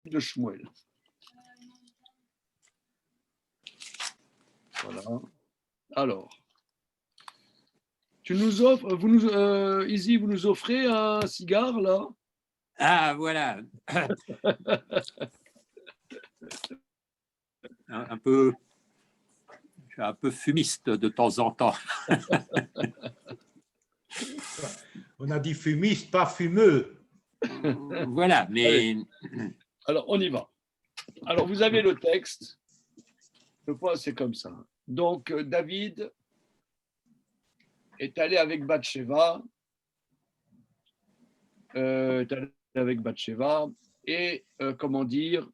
de Shmuel. Voilà. Alors, tu nous offres, Izzy, vous nous offrez un cigare là? Ah, voilà. un peu, je suis un peu fumiste de temps en temps. On a dit fumiste, pas fumeux. Voilà, mais... Allez. Alors, on y va. Alors, vous avez le texte. Le point, c'est comme ça. Donc, David est allé avec Bathsheba. Et, comment dire,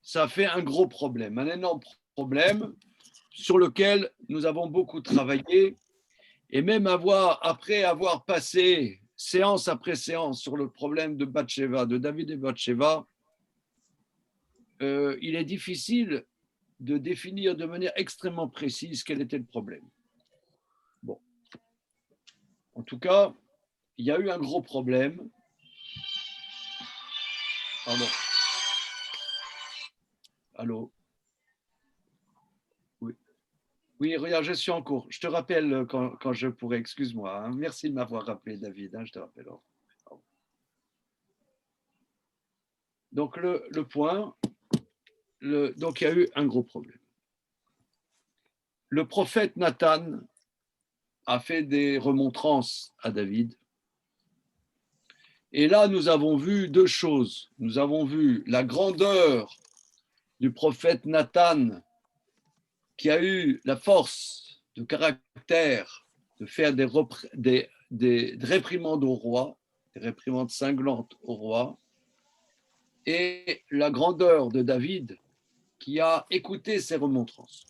ça fait un gros problème, un énorme problème sur lequel nous avons beaucoup travaillé. Et même après avoir passé séance après séance sur le problème de Bathsheba, de David et Bathsheba, il est difficile de définir de manière extrêmement précise quel était le problème. Bon. En tout cas, il y a eu un gros problème. Pardon. Allô? Oui. Oui, regarde, je suis en cours. Je te rappelle quand je pourrai, excuse-moi. Hein. Merci de m'avoir rappelé, David. Hein, je te rappelle. Donc, le point, donc il y a eu un gros problème. Le prophète Nathan a fait des remontrances à David. Et là, nous avons vu deux choses. Nous avons vu la grandeur du prophète Nathan qui a eu la force de caractère de faire des réprimandes au roi, des réprimandes cinglantes au roi, et la grandeur de David qui a écouté ces remontrances.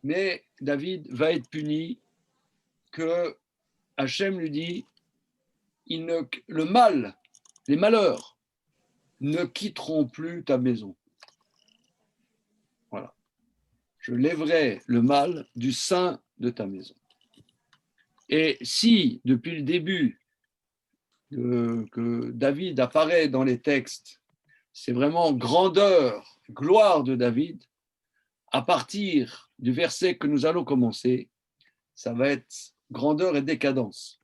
Mais David va être puni que Hachem lui dit le mal, les malheurs ne quitteront plus ta maison. Voilà. Je lèverai le mal du sein de ta maison. Et si, depuis le début, que David apparaît dans les textes, c'est vraiment grandeur, gloire de David, à partir du verset que nous allons commencer, ça va être grandeur et décadence.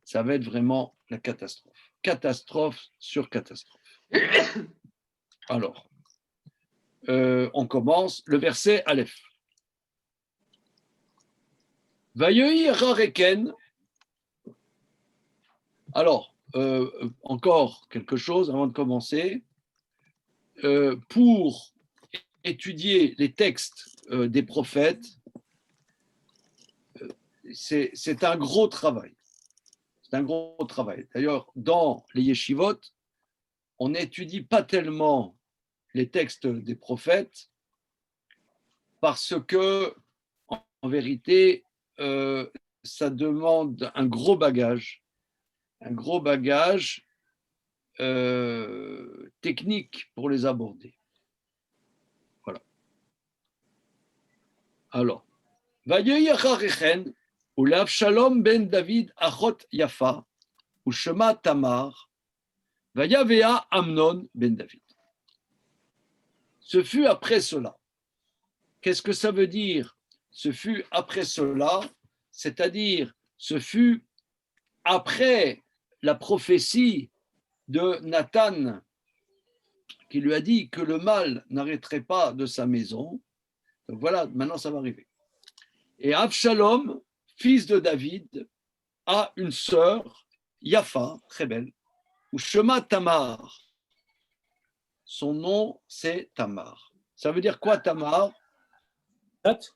Ça va être vraiment la catastrophe. Catastrophe sur catastrophe. Alors, on commence le verset Aleph. Vayehi Rareken. Alors, encore quelque chose avant de commencer. Pour étudier les textes des prophètes, c'est un gros travail. C'est un gros travail. D'ailleurs, dans les yeshivot, on n'étudie pas tellement les textes des prophètes parce que, en vérité, ça demande un gros bagage technique pour les aborder. Voilà. Alors, Vayehi Acharechen, Uleavshalom ben David achot Yafa, Ushema Tamar, Vayavea Amnon ben David. Ce fut après cela. Qu'est-ce que ça veut dire? Ce fut après cela, c'est-à-dire ce fut après la prophétie de Nathan qui lui a dit que le mal n'arrêterait pas de sa maison. Donc voilà, maintenant ça va arriver. Et Absalom, fils de David, a une sœur, Yafa, très belle, ou Shema Tamar. Son nom, c'est Tamar. Ça veut dire quoi, Tamar? Date.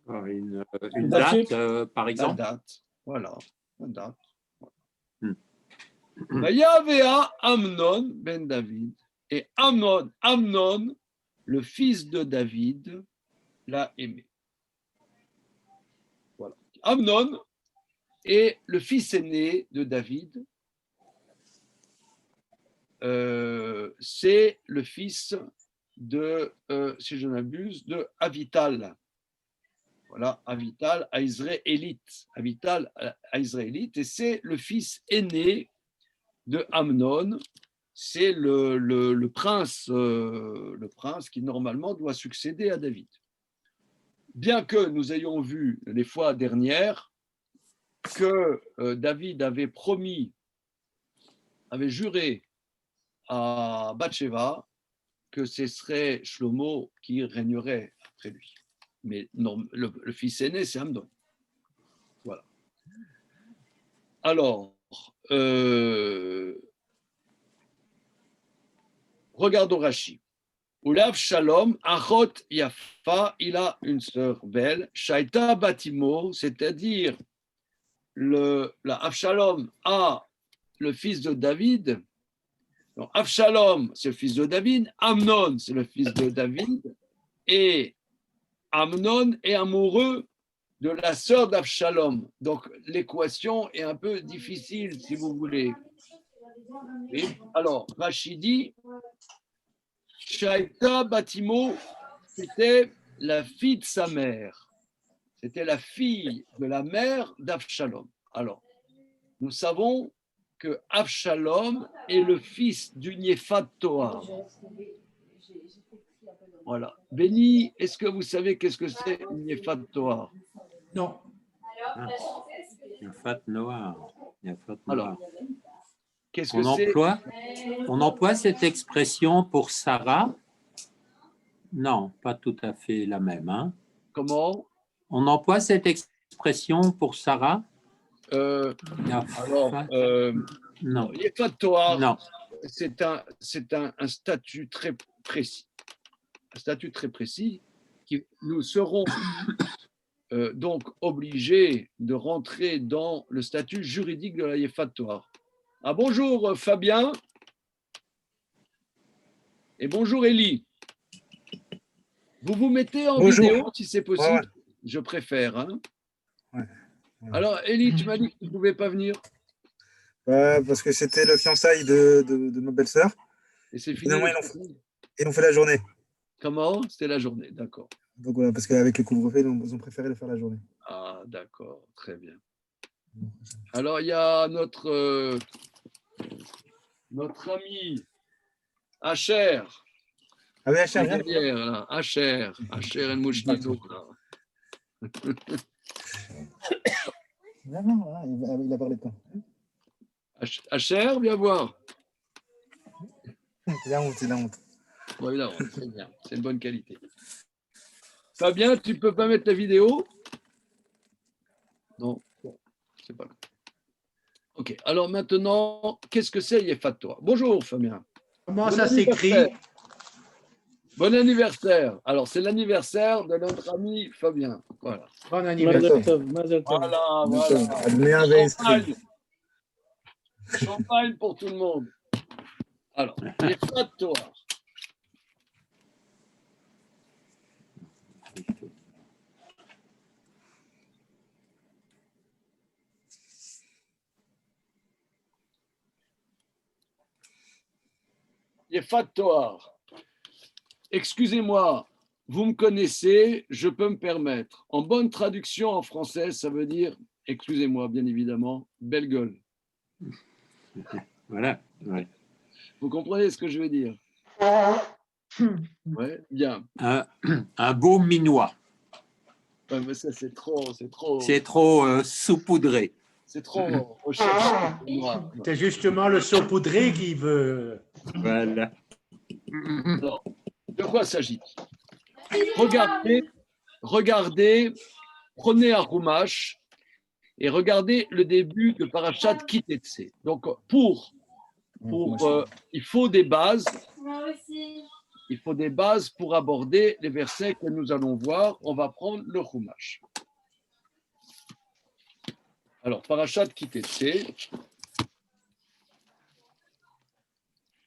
Une date, par exemple. La date, voilà, la date. Hmm. Vayavea Amnon ben David. Et Amnon, le fils de David, l'a aimé. Voilà. Amnon est le fils aîné de David. C'est le fils de, si je m'abuse, de Avital. Voilà, Avital à Israélite. Avital à Israélite, et c'est le fils aîné de Amnon, c'est le prince qui normalement doit succéder à David. Bien que nous ayons vu les fois dernières que David avait juré à Bathsheba que ce serait Shlomo qui régnerait après lui. Mais non, le fils aîné, c'est Amnon. Voilà. Alors, regardons Rashi. Ulav Shalom, Achot Yafa, il a une sœur belle, Shaita Batimo, c'est-à-dire la Avshalom a le fils de David. Donc, Avshalom, c'est le fils de David, Amnon, c'est le fils de David, et Amnon est amoureux de la sœur d'Avshalom. Donc, l'équation est un peu difficile, si vous voulez. Et alors, Rachidi, Shaita Batimo, c'était la fille de sa mère. C'était la fille de la mère d'Avshalom. Alors, nous savons que Avshalom est le fils du Néphat Toar. Voilà. Béni, est-ce que vous savez qu'est-ce que c'est une Néphat Toar? Non. Néphat noir. Alors, qu'est-ce que On c'est? emploie cette expression pour Sarah? Non, pas tout à fait la même. Hein? Comment? On emploie cette expression pour Sarah? Alors, non. Néphat Toar, Non. c'est un statut très précis. Un statut très précis qui nous serons donc obligés de rentrer dans le statut juridique de la Néphat Toar. Ah, bonjour Fabien et bonjour Élie. Vous vous mettez en vidéo si c'est possible. Ouais. Je préfère. Hein. Ouais. Alors Élie, tu m'as dit que tu ne pouvais pas venir. Parce que c'était le fiançailles de ma belle-sœur. Et c'est fini. Finalement, ils ont fait la journée. Comment? C'était la journée, d'accord. Donc voilà, parce qu'avec le couvre-feu, ils ont préféré le faire la journée. Ah, d'accord, très bien. Alors, il y a notre ami Asher. Ah oui, Asher, viens. Asher El Mouchnidou. Il a parlé de toi. Asher, viens voir. C'est la honte. Oui, la honte, c'est bien, c'est une bonne qualité. Fabien, tu ne peux pas mettre la vidéo? Non, bon, c'est pas grave. Ok, alors maintenant, qu'est-ce que c'est Néphat Toar? Bonjour Fabien. Comment ça s'écrit? Bon anniversaire. Alors, c'est l'anniversaire de notre ami Fabien. Voilà. Bon anniversaire. Voilà. Champagne pour tout le monde. Alors, Néphat Toar. Néphat Toar. Excusez-moi, vous me connaissez, je peux me permettre. En bonne traduction en français, ça veut dire, excusez-moi, bien évidemment, belle gueule. Voilà. Ouais. Vous comprenez ce que je veux dire? Oui, bien. Un beau minois. Ouais, mais ça, c'est trop. C'est trop saupoudré. C'est trop recherché. C'est justement le saupoudré qui veut. Voilà. Alors, de quoi s'agit-il? Regardez, prenez un Chumash et regardez le début de Parashat Kitetse. Donc, il faut des bases. Il faut des bases pour aborder les versets que nous allons voir. On va prendre le Chumash. Alors, Parashat Kitetse,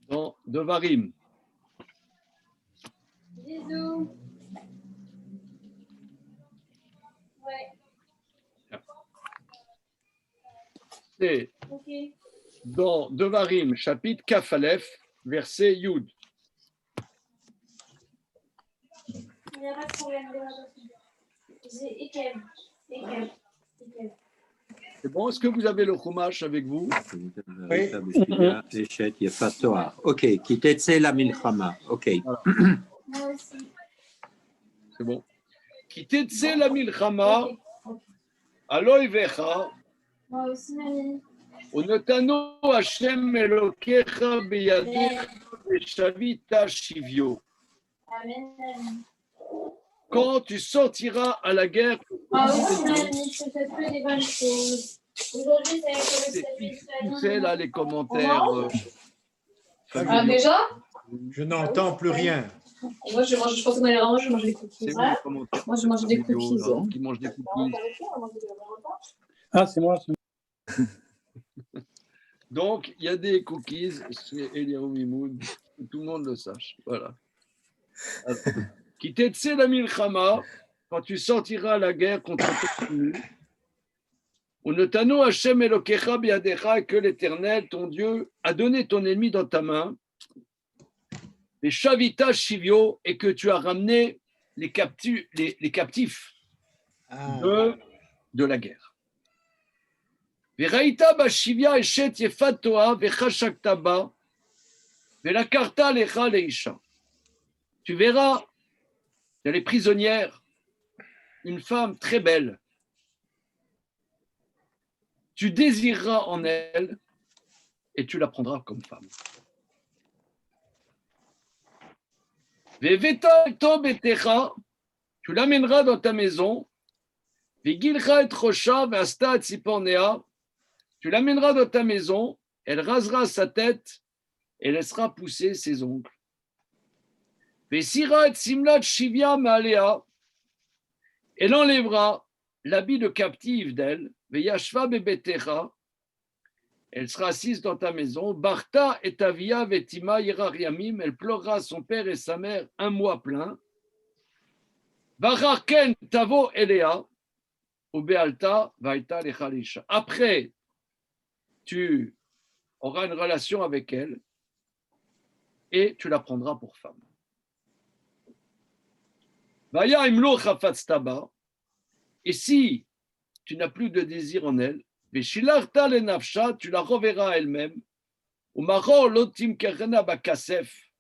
dans Devarim. Bisous. Ouais. C'est okay. Dans Devarim, chapitre Kaf Aleph, verset Yud. Il n'y a pas de problème. J'ai Ekev. C'est bon? Est-ce que vous avez le chumash avec vous? Ok, qui t'etse la milchama. Ok. Moi aussi. C'est bon. Qui t'etse la milchama, aloy vecha, Moi aussi, mamie. ונתנו השם אלוקיך בידיך ושבית שביו. Amen, mamie. Quand tu sortiras à la guerre, Moi aussi, mamie, je fais que des bonnes choses. Aujourd'hui, c'est avec le c'est service poussez là les commentaires. Ah, familiaux. déjà? Je n'entends plus rien. Moi, je pense qu'on allait vraiment, je mange des cookies. C'est vous les commentaires. Moi, je mange des familiaux, cookies. là, qui mangent des cookies. Ah, c'est moi. Donc, il y a des cookies chez Eliyahu Mimoun, que tout le monde le sache. Voilà. Qui t'etse la milchama, quand tu sortiras à la guerre contre ton ennemi, Unotanu Hashem Elokecha biadecha, que l'Éternel, ton Dieu, a donné ton ennemi dans ta main, les Shavita Shivio, et que tu as ramené les captifs de la guerre. Veraita bashivia eshet yefat toa vechashakta ba velakarta lecha leisha. Tu verras dans les prisonnières une femme très belle. Tu désireras en elle et tu la prendras comme femme. Veveta to betecha, tu l'amèneras dans ta maison. Vigilcha et rocha veasta tzipornea, tu l'amèneras dans ta maison, elle rasera sa tête et laissera pousser ses ongles. Vesira et simlat shivia maalea, elle enlèvera l'habit de captive d'elle. Veyashva bebetecha, elle sera assise dans ta maison. Barta et avia vetima yirariamim, elle pleurera son père et sa mère un mois plein. Vacharken tavo elea, ubealta vaita lechalisha. Après, tu auras une relation avec elle et tu la prendras pour femme. Vaya imlo chafatz taba, et si tu n'as plus de désir en elle, veshilarta le nafsha, tu la reverras à elle-même, ou maro lotim kerena bakasef,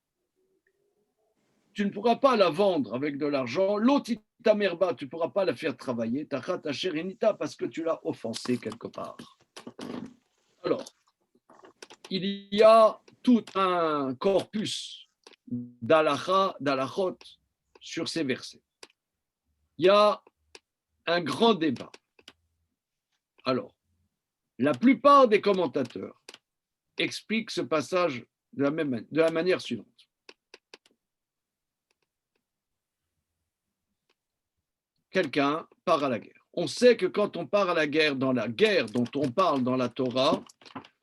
tu ne pourras pas la vendre avec de l'argent, l'otita merba, tu ne pourras pas la faire travailler, tachat asherinita, parce que tu l'as offensée quelque part. Alors, il y a tout un corpus d'alachot sur ces versets. Il y a un grand débat. Alors, la plupart des commentateurs expliquent ce passage de la manière suivante. Quelqu'un part à la guerre. On sait que quand on part à la guerre, dans la guerre dont on parle dans la Torah,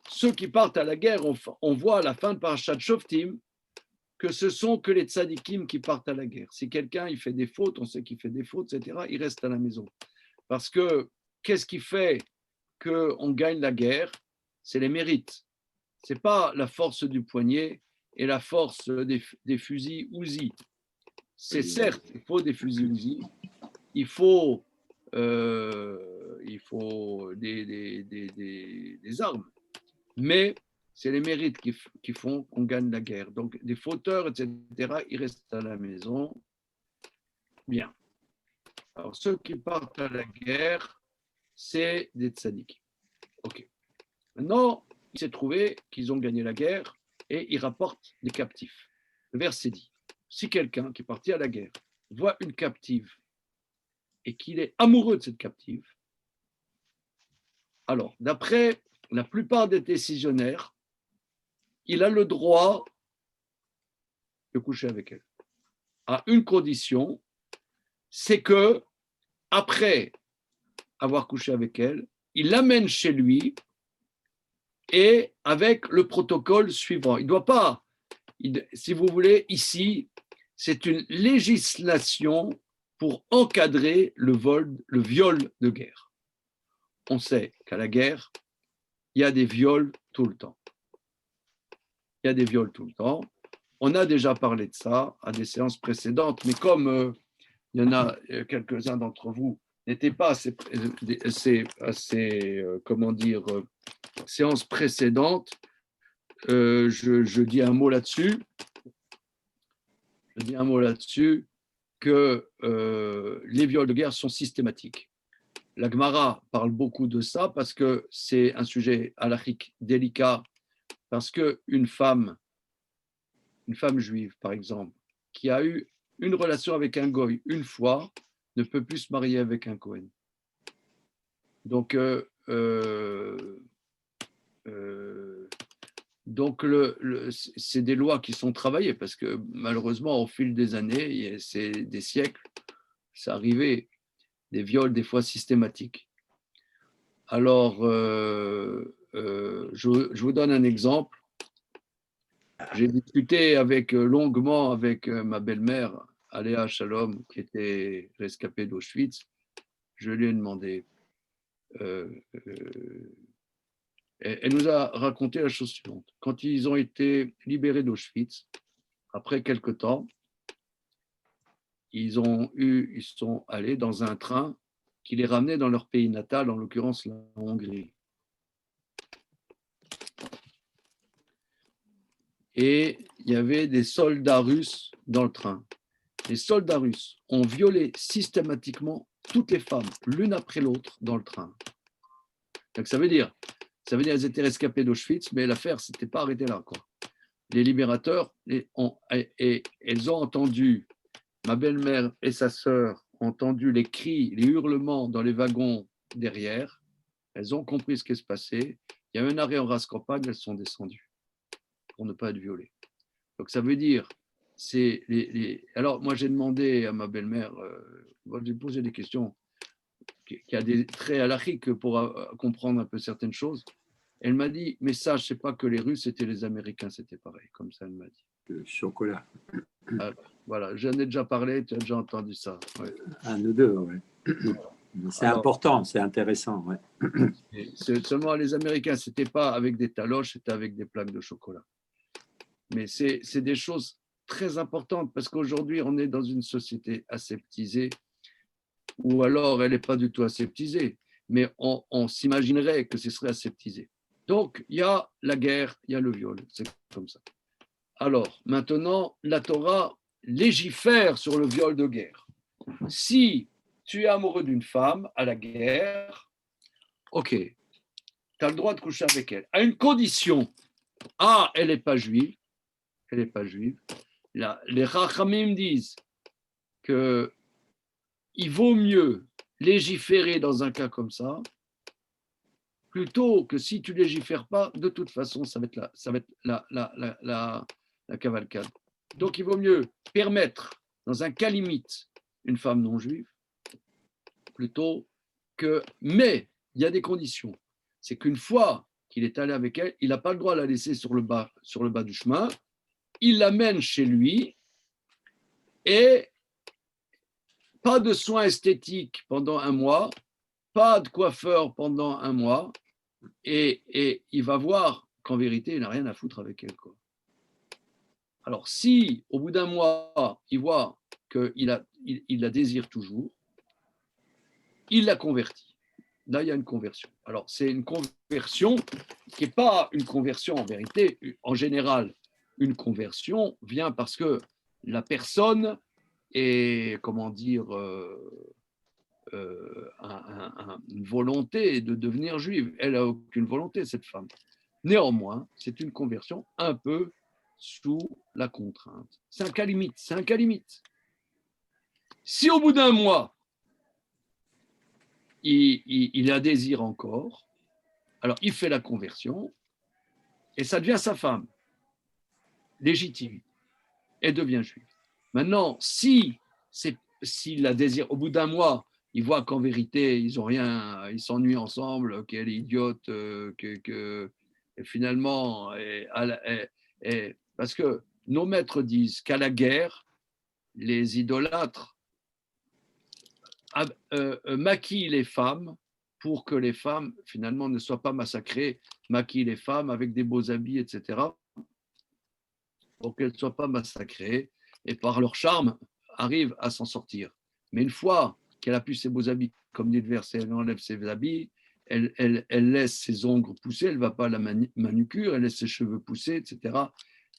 ceux qui partent à la guerre, on voit à la fin de Parashat Shoftim que ce sont que les tzadikim qui partent à la guerre. Si quelqu'un il fait des fautes, on sait qu'il fait des fautes, etc., il reste à la maison. Parce que qu'est-ce qui fait qu'on gagne la guerre? C'est les mérites. Ce n'est pas la force du poignet et la force des fusils Uzi. C'est certes, il faut des fusils Uzi, il faut des armes, mais c'est les mérites qui font qu'on gagne la guerre. Donc, des fauteurs, etc., ils restent à la maison. Bien. Alors, ceux qui partent à la guerre, c'est des tzadikim. OK. Maintenant, il s'est trouvé qu'ils ont gagné la guerre et ils rapportent des captifs. Le verset dit, si quelqu'un qui est parti à la guerre voit une captive et qu'il est amoureux de cette captive, alors, d'après la plupart des décisionnaires, il a le droit de coucher avec elle. À une condition, c'est que après avoir couché avec elle, il l'amène chez lui et avec le protocole suivant. Il ne doit pas, si vous voulez, ici, c'est une législation pour encadrer le viol de guerre. On sait qu'à la guerre, il y a des viols tout le temps. Il y a des viols tout le temps. On a déjà parlé de ça à des séances précédentes, mais comme il y en a quelques-uns d'entre vous n'était pas comment dire, séance précédente, je dis un mot là-dessus. Je dis un mot là-dessus que les viols de guerre sont systématiques. La Gemara parle beaucoup de ça parce que c'est un sujet halachique délicat, parce qu'une femme juive, par exemple, qui a eu une relation avec un goy une fois, ne peut plus se marier avec un Kohen. Donc, c'est des lois qui sont travaillées parce que malheureusement, au fil des années, c'est des siècles, ça arrivait des viols des fois systématiques. Alors, je vous donne un exemple. J'ai discuté longuement avec ma belle-mère, Aléa Shalom, qui était rescapée d'Auschwitz. Je lui ai demandé. Elle nous a raconté la chose suivante. Quand ils ont été libérés d'Auschwitz, après quelque temps, ils sont allés dans un train qui les ramenait dans leur pays natal, en l'occurrence la Hongrie. Et il y avait des soldats russes dans le train. Les soldats russes ont violé systématiquement toutes les femmes, l'une après l'autre, dans le train. Donc ça veut dire qu'elles étaient rescapées d'Auschwitz, mais l'affaire ne s'était pas arrêtée là, quoi. Les libérateurs, elles ont entendu, ma belle-mère et sa sœur ont entendu les cris, les hurlements dans les wagons derrière. Elles ont compris ce qui se passait. Il y a eu un arrêt en race campagne, elles sont descendues pour ne pas être violées. Donc ça veut dire, alors moi j'ai demandé à ma belle-mère, j'ai posé des questions qui a des traits halachiques pour comprendre un peu certaines choses. Elle m'a dit, mais ça, je ne sais pas que les Russes et les Américains, c'était pareil, comme ça elle m'a dit. Le chocolat. Alors, voilà, j'en ai déjà parlé, tu as déjà entendu ça. Ouais. Un ou deux, oui. C'est important, c'est intéressant. Ouais. Seulement les Américains, ce n'était pas avec des taloches, c'était avec des plaques de chocolat. Mais c'est des choses très importantes parce qu'aujourd'hui, on est dans une société aseptisée ou alors elle n'est pas du tout aseptisée, mais on s'imaginerait que ce serait aseptisé. Donc, il y a la guerre, il y a le viol, c'est comme ça. Alors, maintenant, la Torah légifère sur le viol de guerre. Si tu es amoureux d'une femme à la guerre, ok, tu as le droit de coucher avec elle, à une condition. Ah, elle n'est pas juive, Là, les Rachamim disent qu'il vaut mieux légiférer dans un cas comme ça, plutôt que si tu ne légifères pas, de toute façon, ça va être la cavalcade. Donc, il vaut mieux permettre, dans un cas limite, une femme non juive, plutôt que... Mais, il y a des conditions. C'est qu'une fois qu'il est allé avec elle, il n'a pas le droit de la laisser sur le bas du chemin, il l'amène chez lui et pas de soins esthétiques pendant un mois, pas de coiffeur pendant un mois, et il va voir qu'en vérité, il n'a rien à foutre avec elle, quoi. Alors, si au bout d'un mois, il voit qu'il la désire toujours, il la convertit. Là, il y a une conversion. Alors, c'est une conversion qui n'est pas une conversion en vérité. En général, une conversion vient parce que la personne est, comment dire, une volonté de devenir juive. Elle n'a aucune volonté, cette femme. Néanmoins, c'est une conversion un peu sous la contrainte. C'est un cas limite. Si au bout d'un mois, il la désire encore, alors il fait la conversion et ça devient sa femme légitime et devient juive. Maintenant, s'il la désire au bout d'un mois, il voit qu'en vérité, ils ont rien, ils s'ennuient ensemble, qu'elle est idiote, et finalement, parce que nos maîtres disent qu'à la guerre, les idolâtres maquillent les femmes pour que les femmes, finalement, ne soient pas massacrées, maquillent les femmes avec des beaux habits, etc., pour qu'elles ne soient pas massacrées, et par leur charme, arrivent à s'en sortir. Mais une fois qu'elle a pu ses beaux habits, comme dit le verset, elle enlève ses habits, elle laisse ses ongles pousser, elle ne va pas à la manucure, elle laisse ses cheveux pousser, etc.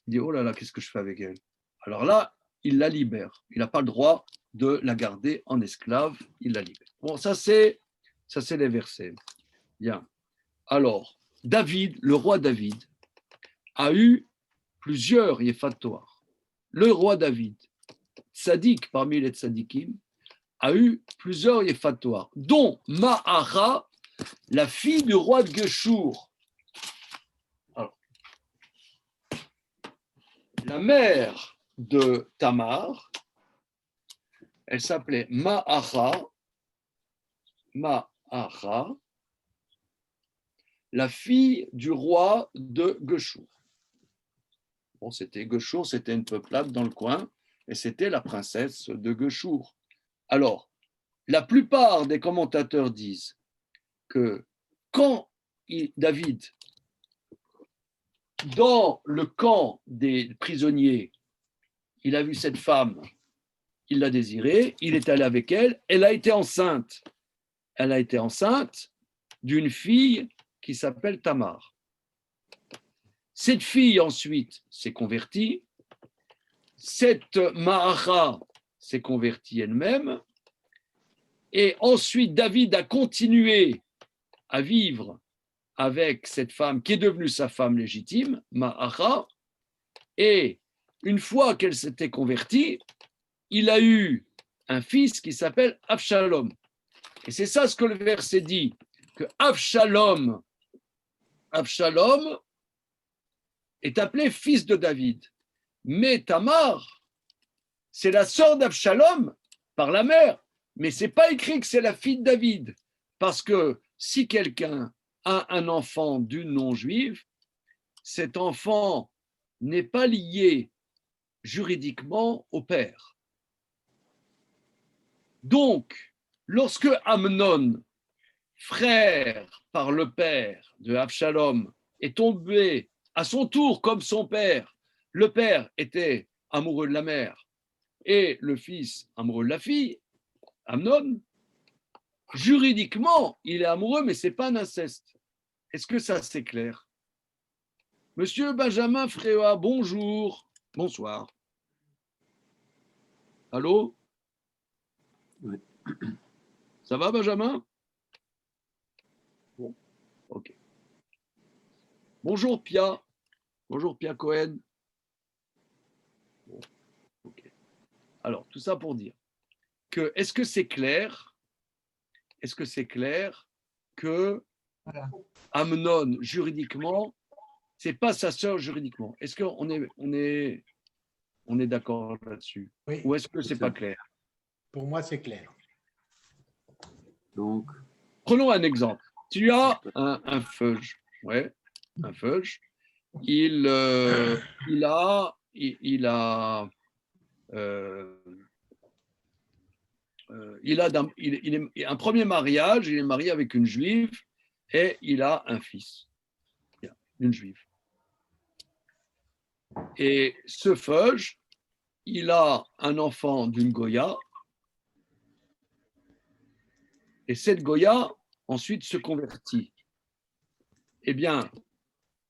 Il dit, oh là là, qu'est-ce que je fais avec elle? Alors là, il la libère. Il n'a pas le droit de la garder en esclave, il la libère. Bon, ça c'est les versets. Bien. Alors, David, le roi David, a eu plusieurs yéfatoirs. Le roi David, tzaddik parmi les tzaddikim, a eu plusieurs yéfatoirs, dont Ma'ara, la fille du roi de Geshur. Alors, la mère de Tamar, elle s'appelait Ma'ara, la fille du roi de Geshur. Bon, Geshur, c'était une peuplade dans le coin, et c'était la princesse de Geshur. Alors, la plupart des commentateurs disent que quand David, dans le camp des prisonniers, il a vu cette femme, il l'a désirée, il est allé avec elle, elle a été enceinte. Elle a été enceinte d'une fille qui s'appelle Tamar. Cette fille ensuite s'est convertie, cette Ma'ara s'est convertie elle-même, et ensuite David a continué à vivre avec cette femme qui est devenue sa femme légitime, Ma'ara, et une fois qu'elle s'était convertie, il a eu un fils qui s'appelle Avshalom. Et c'est ça ce que le verset dit, que Avshalom est appelé fils de David. Mais Tamar, c'est la sœur d'Avshalom par la mère, mais ce n'est pas écrit que c'est la fille de David. Parce que si quelqu'un a un enfant d'une non-juive, cet enfant n'est pas lié juridiquement au père. Donc, lorsque Amnon, frère par le père de Avshalom, est tombé à son tour comme son père, le père était amoureux de la mère et le fils amoureux de la fille, Amnon, juridiquement, il est amoureux, mais ce n'est pas un inceste. Est-ce que ça, c'est clair? Monsieur Benjamin Fréa, bonjour. Bonsoir. Allô? Oui. Ça va, Benjamin? Bon, ok. Bonjour, Pia. Bonjour, Pia Cohen. Bon, ok. Alors, tout ça pour dire que, est-ce que c'est clair? Est-ce que c'est clair que Amnon, juridiquement, c'est pas sa sœur juridiquement? Est-ce qu'on est d'accord là-dessus? Oui, Ou est-ce que c'est pas clair? pour moi, c'est clair. Donc, Prenons un exemple. Tu as un feuge, ouais, un feuge. Il a un premier mariage, il est marié avec une juive et il a un fils, une juive. Et ce feuge, il a un enfant d'une Goya, et cette Goya ensuite se convertit. Eh bien,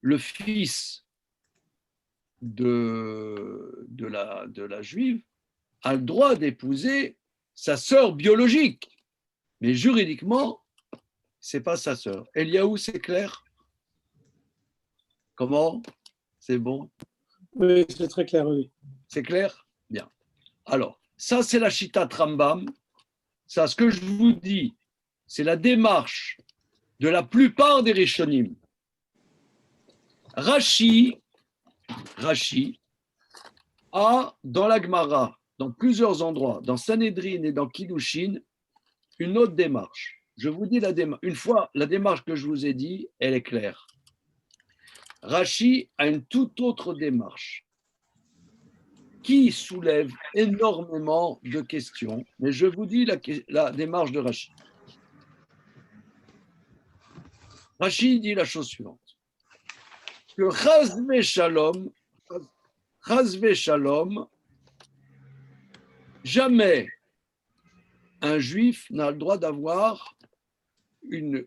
le fils de la juive a le droit d'épouser sa sœur biologique, mais juridiquement, c'est pas sa sœur. Eliaou, c'est clair? Comment? C'est bon? Oui, c'est très clair, oui. C'est clair? Bien. Alors, ça, c'est la Shita Rambam. Ça, ce que je vous dis, c'est la démarche de la plupart des Rishonim. Rashi a, dans la Gemara, dans plusieurs endroits, dans Sanhedrin et dans Kiddushin, une autre démarche. Je vous dis la démarche. Une fois, la démarche que je vous ai dit, elle est claire. Rashi a une toute autre démarche qui soulève énormément de questions, mais je vous dis la démarche de Rashi. Rashi dit la chose suivante, que Chazvé Shalom, jamais un juif n'a le droit d'avoir une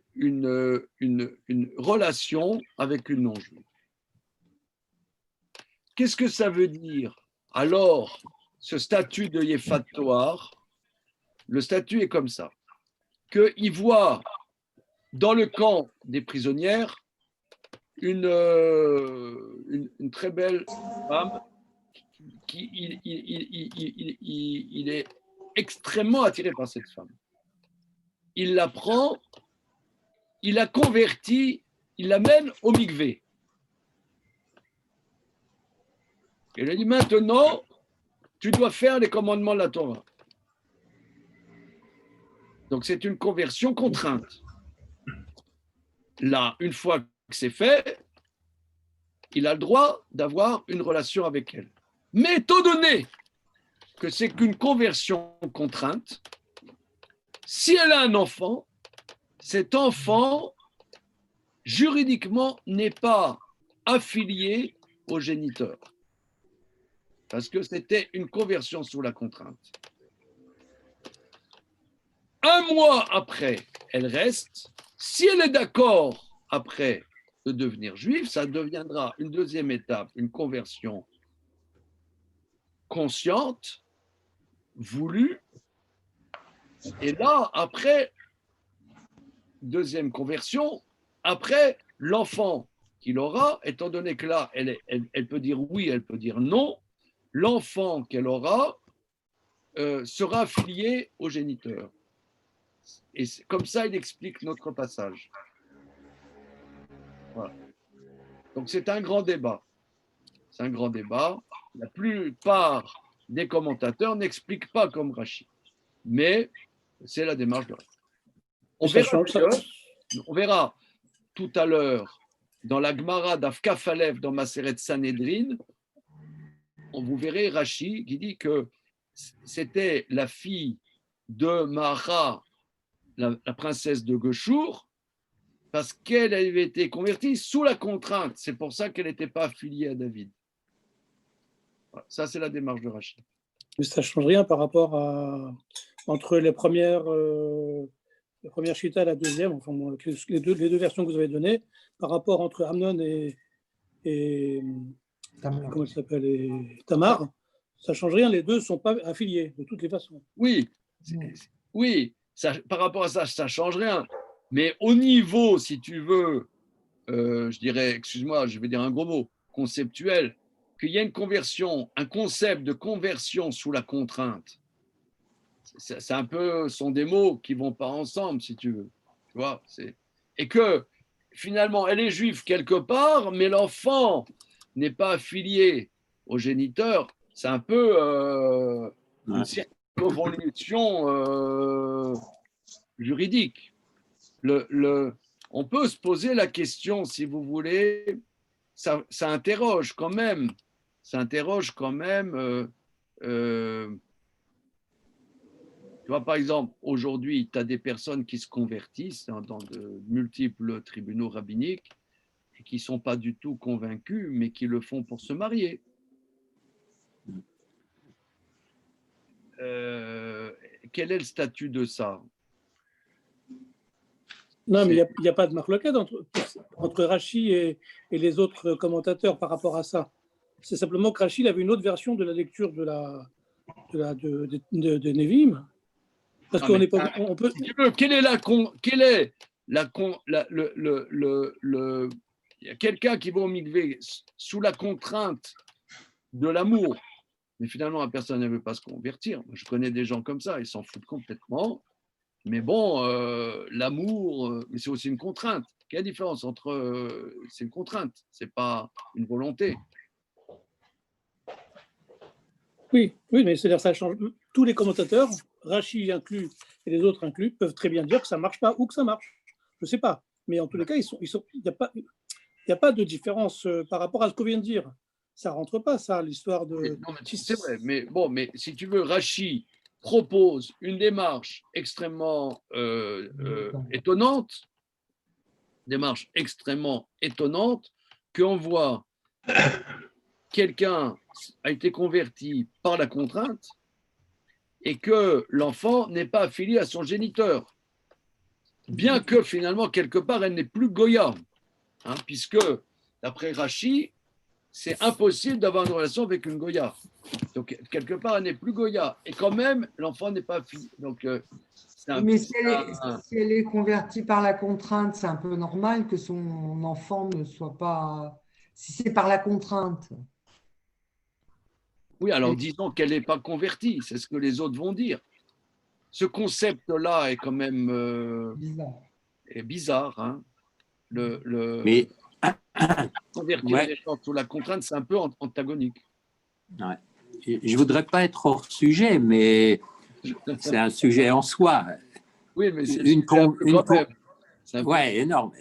relation avec une non-juive. Qu'est-ce que ça veut dire? Alors, ce statut de Yefat Toar, le statut est comme ça, qu'il voit dans le camp des prisonnières une très belle femme qui il est extrêmement attiré par cette femme. Il la prend, il la convertit, il l'amène au mikvé. Et il lui dit maintenant, tu dois faire les commandements de la Torah. Donc c'est une conversion contrainte. Là, une fois que c'est fait, il a le droit d'avoir une relation avec elle. Mais étant donné que c'est qu'une conversion contrainte, si elle a un enfant, cet enfant, juridiquement, n'est pas affilié au géniteur. Parce que c'était une conversion sous la contrainte. Un mois après, elle reste. Si elle est d'accord après de devenir juive, ça deviendra une deuxième étape, une conversion consciente, voulue. Et là, après, deuxième conversion, après, l'enfant qu'il aura, étant donné que là, elle peut dire oui, elle peut dire non, l'enfant qu'elle aura sera affilié au géniteur. Et comme ça, il explique notre passage. Voilà. Donc c'est un grand débat. C'est un grand débat. La plupart des commentateurs n'expliquent pas comme Rashi. Mais c'est la démarche de Rashi. On verra tout à l'heure dans la Gemara d'Afkaf Aleph dans Maseret Sanhedrin, vous verrez Rashi qui dit que c'était la fille de Mara, la princesse de Geshur, parce qu'elle avait été convertie sous la contrainte. C'est pour ça qu'elle n'était pas affiliée à David. Voilà. Ça, c'est la démarche de Rashi. Mais ça ne change rien par rapport à entre les premières chita et la deuxième, enfin les deux versions que vous avez données, par rapport entre Amnon et comment il s'appelle, et Tamar, ça ne change rien. Les deux ne sont pas affiliés de toutes les façons. Oui, oui. Ça, par rapport à ça, ça ne change rien. Mais au niveau, si tu veux, je dirais, excuse-moi, je vais dire un gros mot, conceptuel, qu'il y a une conversion, un concept de conversion sous la contrainte. C'est un peu, sont des mots qui ne vont pas ensemble, si tu veux. Tu vois, et que finalement, elle est juive quelque part, mais l'enfant n'est pas affilié au géniteur. C'est un peu une circonvolution juridique. On peut se poser la question, si vous voulez, ça interroge quand même. Ça interroge quand même. Tu vois, par exemple, aujourd'hui, tu as des personnes qui se convertissent dans de multiples tribunaux rabbiniques et qui ne sont pas du tout convaincus, mais qui le font pour se marier. Quel est le statut de ça? Non, mais il n'y a pas de marloquette entre Rashi et les autres commentateurs par rapport à ça. C'est simplement que Rashi avait une autre version de la lecture de Nevi'im. Parce qu'on est pas, on peut. Si tu veux, il y a quelqu'un qui va au mikvé sous la contrainte de l'amour, mais finalement la personne ne veut pas se convertir. Je connais des gens comme ça, ils s'en foutent complètement. Mais bon, l'amour, mais c'est aussi une contrainte. Quelle est la différence entre c'est une contrainte, c'est pas une volonté. Oui, mais c'est-à-dire ça change. Tous les commentateurs, Rashi inclus et les autres inclus, peuvent très bien dire que ça ne marche pas ou que ça marche. Je ne sais pas. Mais en tous les cas, il n'y a pas de différence par rapport à ce qu'on vient de dire. Ça ne rentre pas, ça, l'histoire de. Non, c'est vrai, mais bon, mais si tu veux, Rashi propose une démarche extrêmement étonnante, qu'on voit quelqu'un a été converti par la contrainte, et que l'enfant n'est pas affilié à son géniteur. Bien que finalement, quelque part, elle n'est plus Goya, hein, puisque, d'après Rachi, c'est impossible d'avoir une relation avec une Goya. Donc, quelque part, elle n'est plus Goya. Et quand même, l'enfant n'est pas affilié. Donc, c'est un, Mais c'est un- si elle est convertie par la contrainte, c'est un peu normal que son enfant ne soit pas. Si c'est par la contrainte. Oui, alors disons qu'elle n'est pas convertie, c'est ce que les autres vont dire. Ce concept-là est quand même Bizarre. est bizarre. Hein. Le Mais convertir ouais, les gens sous la contrainte, c'est un peu antagonique. ouais. Je ne voudrais pas être hors sujet, mais c'est un sujet en soi. Oui, mais c'est Une con- une quand même. con- C'est un peu- Ouais, énorme.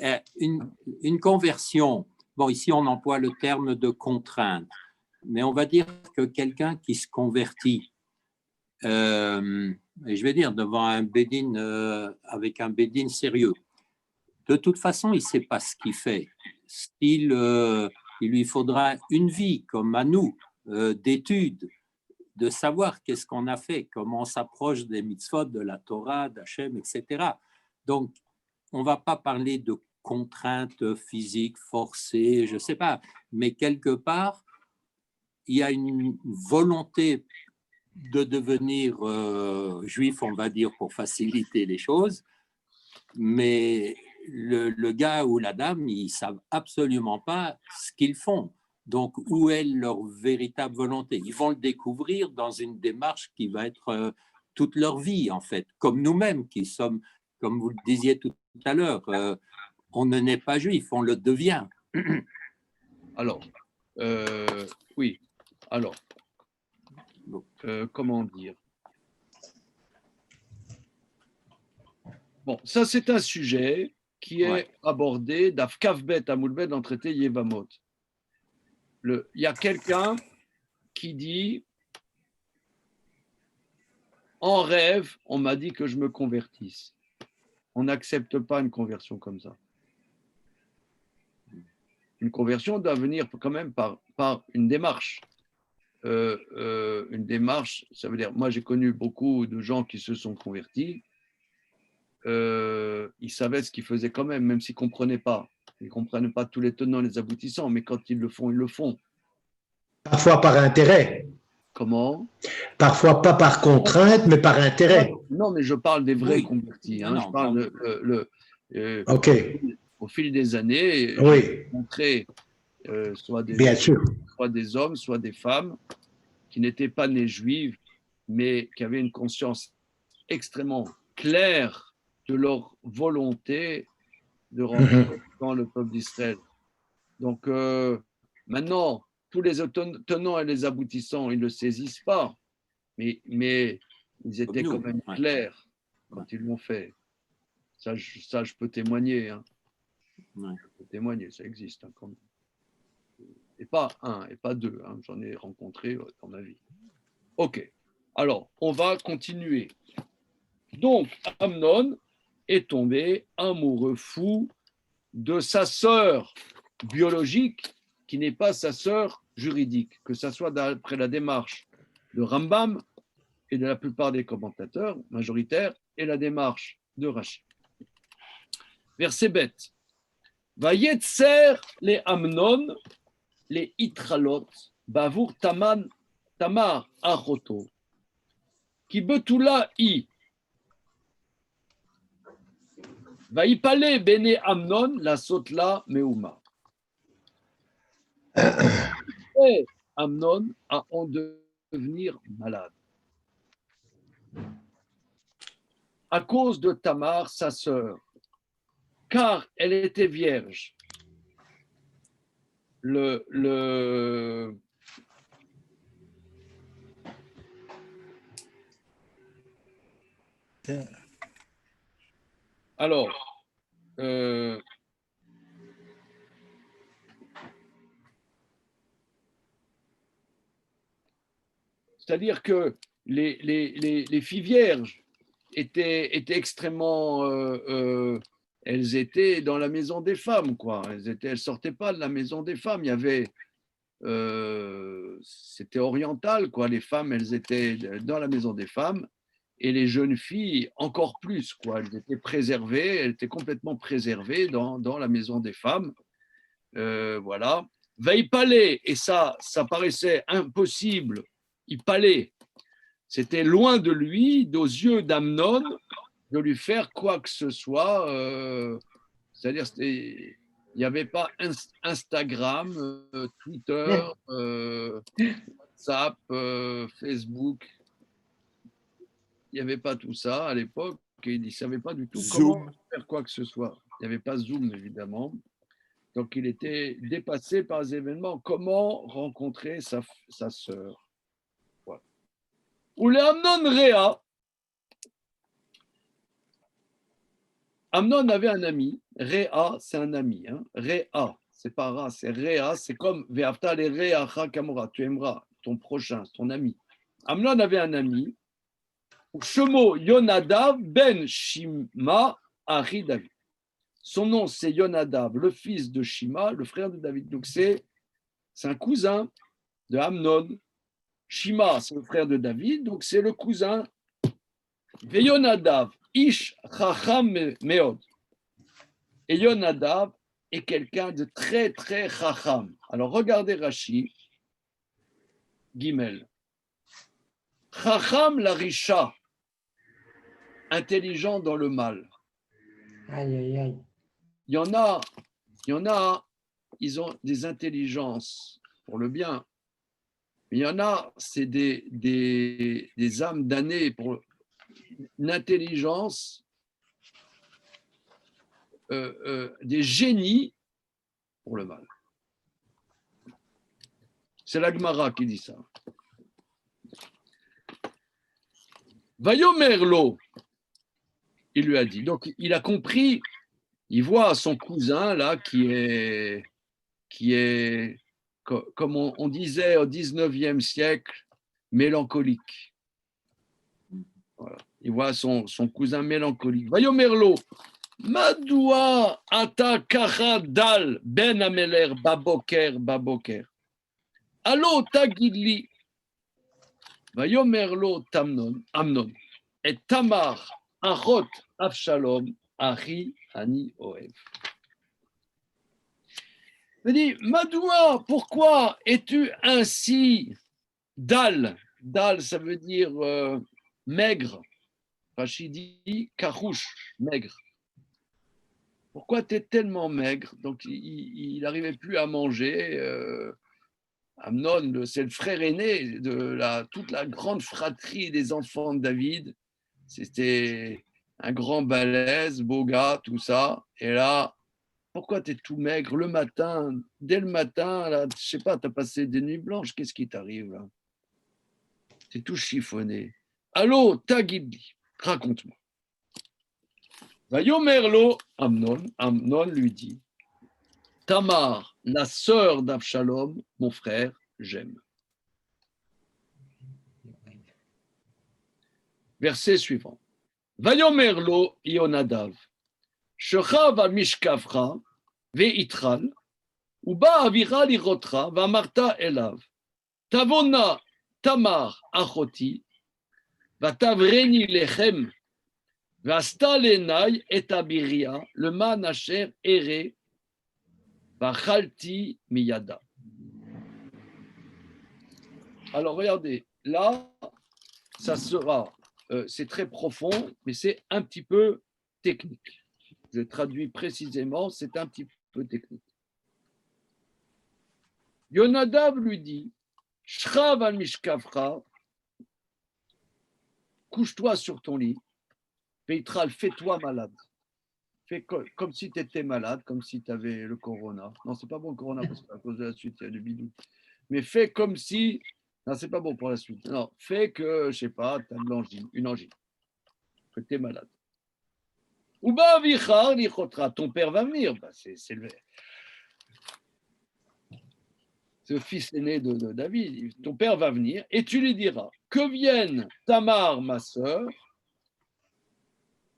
Une conversion. Bon, ici, on emploie le terme de contrainte, mais on va dire que quelqu'un qui se convertit, et je vais dire devant un bédine, avec un bédine sérieux, de toute façon, il ne sait pas ce qu'il fait. Il lui faudra une vie, comme à nous, d'études, de savoir qu'est-ce qu'on a fait, comment on s'approche des mitzvot, de la Torah, d'Hachem, etc. Donc, on ne va pas parler de contraintes physiques forcées, je ne sais pas, mais quelque part, il y a une volonté de devenir juif, on va dire, pour faciliter les choses, mais le gars ou la dame, ils ne savent absolument pas ce qu'ils font. Donc, où est leur véritable volonté? Ils vont le découvrir dans une démarche qui va être toute leur vie, en fait, comme nous-mêmes qui sommes, comme vous le disiez tout à l'heure, on ne naît pas juif, on le devient. Alors, oui. Alors, comment dire? Bon, ça c'est un sujet qui est abordé d'Afkavbet à Moulbet dans le traité Yevamot. Il y a quelqu'un qui dit en rêve, on m'a dit que je me convertisse. On n'accepte pas une conversion comme ça. Une conversion doit venir quand même par une démarche. Une démarche, ça veut dire, moi j'ai connu beaucoup de gens qui se sont convertis. Ils savaient ce qu'ils faisaient quand même s'ils ne comprenaient pas. Ils ne comprennent pas tous les tenants et les aboutissants, mais quand ils le font, ils le font. Parfois par intérêt. Comment? Parfois pas par contrainte, mais par intérêt. Non, mais je parle des vrais Oui. convertis. Hein. Non, Je parle OK. au fil des années, Oui, montrer soit bien sûr. des hommes, soit des femmes qui n'étaient pas nées juives, mais qui avaient une conscience extrêmement claire de leur volonté de rentrer dans le peuple d'Israël. Donc maintenant, tous les tenants et les aboutissants, ils ne le saisissent pas, mais ils étaient quand même clairs quand ils l'ont fait. Ça, je peux témoigner. Hein. Ouais. Je peux témoigner, ça existe. Hein, quand même. Et pas un, et pas deux. Hein, j'en ai rencontré dans ma vie. Ok. Alors, on va continuer. Donc, Amnon est tombé amoureux fou de sa sœur biologique, qui n'est pas sa sœur juridique, que ce soit d'après la démarche de Rambam et de la plupart des commentateurs majoritaires, et la démarche de Rashi. Verset bête. Vayetzer les Amnon, les Itralot, Bavour Tamar Achoto, qui betula I. Vaïpale bene Amnon, la sotla meuma. Et Amnon a en devenir malade. À cause de Tamar, sa sœur, car elle était vierge. Alors, c'est-à-dire que les filles vierges étaient extrêmement... elles étaient dans la maison des femmes, quoi. Elles sortaient pas de la maison des femmes. Il y avait... c'était oriental, quoi. Les femmes, elles étaient dans la maison des femmes et les jeunes filles encore plus, quoi. Elles étaient préservées, elles étaient complètement préservées dans la maison des femmes. Voilà. Vaipalé, et ça paraissait impossible. Il palait. C'était loin de lui, aux yeux d'Amnon, de lui faire quoi que ce soit. C'est-à-dire, il n'y avait pas Instagram, Twitter, WhatsApp, Facebook. Il n'y avait pas tout ça à l'époque. Il ne savait pas du tout comment faire quoi que ce soit. Il n'y avait pas Zoom, évidemment. Donc, il était dépassé par les événements. Comment rencontrer sa sœur? Voilà. Ou le Amnon Réa. Amnon avait un ami. Réa, c'est un ami. Hein. Réa, c'est pas Ra, c'est Réa. C'est comme Ve'afta le Réacha Kamora. Tu aimeras ton prochain, ton ami. Amnon avait un ami. Shemo Yonadav ben Shima Ari David. Son nom, c'est Yonadav, le fils de Shima, le frère de David. Donc, c'est un cousin de Amnon. Shima, c'est le frère de David, donc c'est le cousin. Ve Yonadav, Ish Chacham Meod. Et Yonadav est quelqu'un de très, très Chacham. Alors, regardez Rashi, Gimel. Chacham la Risha, intelligent dans le mal. Aïe, aïe, aïe. Il y en a, ils ont des intelligences pour le bien. Mais il y en a, c'est des âmes damnées pour une intelligence, des génies pour le mal. C'est la Gemara qui dit ça. Vayomerlo, il lui a dit. Donc, il a compris. Il voit son cousin là qui est comme on disait au 19e siècle, mélancolique. Voilà. Il voit son cousin mélancolique. Vayomerlo, Madoua ata kacha dal ben ameler baboker. Allo tagidli. Vayomerlo Amnon et Tamar achot Avshalom Achi Ani Oev. Il dit, Madoua, pourquoi es-tu ainsi dal? Dal, ça veut dire maigre. Rachid dit karouche, maigre. Pourquoi tu es tellement maigre? Donc, il n'arrivait plus à manger. Amnon, c'est le frère aîné de toute la grande fratrie des enfants de David. C'était un grand balèze, beau gars, tout ça. Et là, pourquoi tu es tout maigre le matin? Dès le matin, là, je sais pas, tu as passé des nuits blanches. Qu'est-ce qui t'arrive là? Tu es tout chiffonné. Allô, Tagibli, raconte-moi. Vayomerlo, Amnon lui dit, Tamar, la sœur d'Abshalom, mon frère, j'aime. Verset suivant. Vayomerlo Yonadav, Shechav al mishkavcha ve'itral, uba avira lirotra va'amarta elav, tavona Tamar achoti, va'tavreni lechem, va'asta lenai et abiria, le man asher ere, va'chalti miyada. Alors regardez, là, ça sera, c'est très profond, mais c'est un petit peu technique. Je traduis précisément, c'est un petit peu technique. Yonadav lui dit, Shrav al mishkavcha, couche-toi sur ton lit, Peitral, fais-toi malade. Fais comme si tu étais malade, comme si tu avais le corona. Non, c'est pas bon le corona parce qu'à cause de la suite, il y a du bidou. Mais fais comme si. Non, c'est pas bon pour la suite. Non, fais que, je sais pas, tu as une angine, que tu es malade. Uba vichar lichotra, ton père va venir. Bah, c'est le fils aîné de David. Ton père va venir et tu lui diras que vienne Tamar, ma sœur,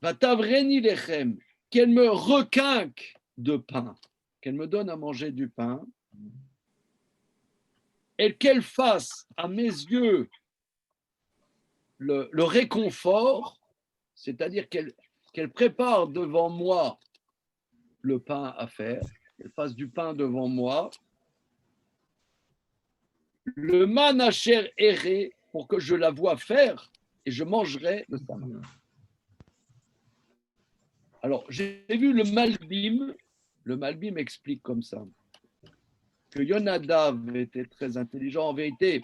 va tavreni lechem, qu'elle me requinque de pain, qu'elle me donne à manger du pain, et qu'elle fasse à mes yeux le réconfort, c'est-à-dire qu'elle prépare devant moi le pain à faire, elle fasse du pain devant moi, le manacher erré pour que je la voie faire et je mangerai de sa main. Alors, j'ai vu le Malbim explique comme ça, que Yonadav était très intelligent. En vérité,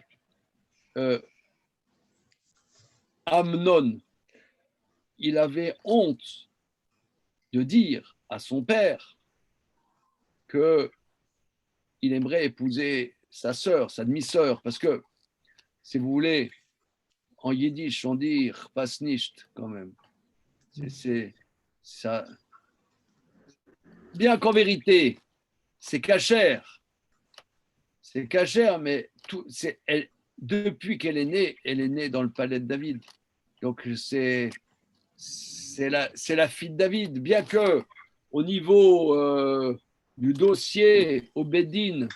Amnon, il avait honte de dire à son père qu'il aimerait épouser sa sœur, sa demi-sœur, parce que, si vous voulez, en yiddish, on dit « pas nicht » quand même. C'est ça. Bien qu'en vérité, c'est cachère. C'est cachère, mais depuis qu'elle est née dans le palais de David. Donc, c'est la fille de David. Bien que, au niveau du dossier au Bédine,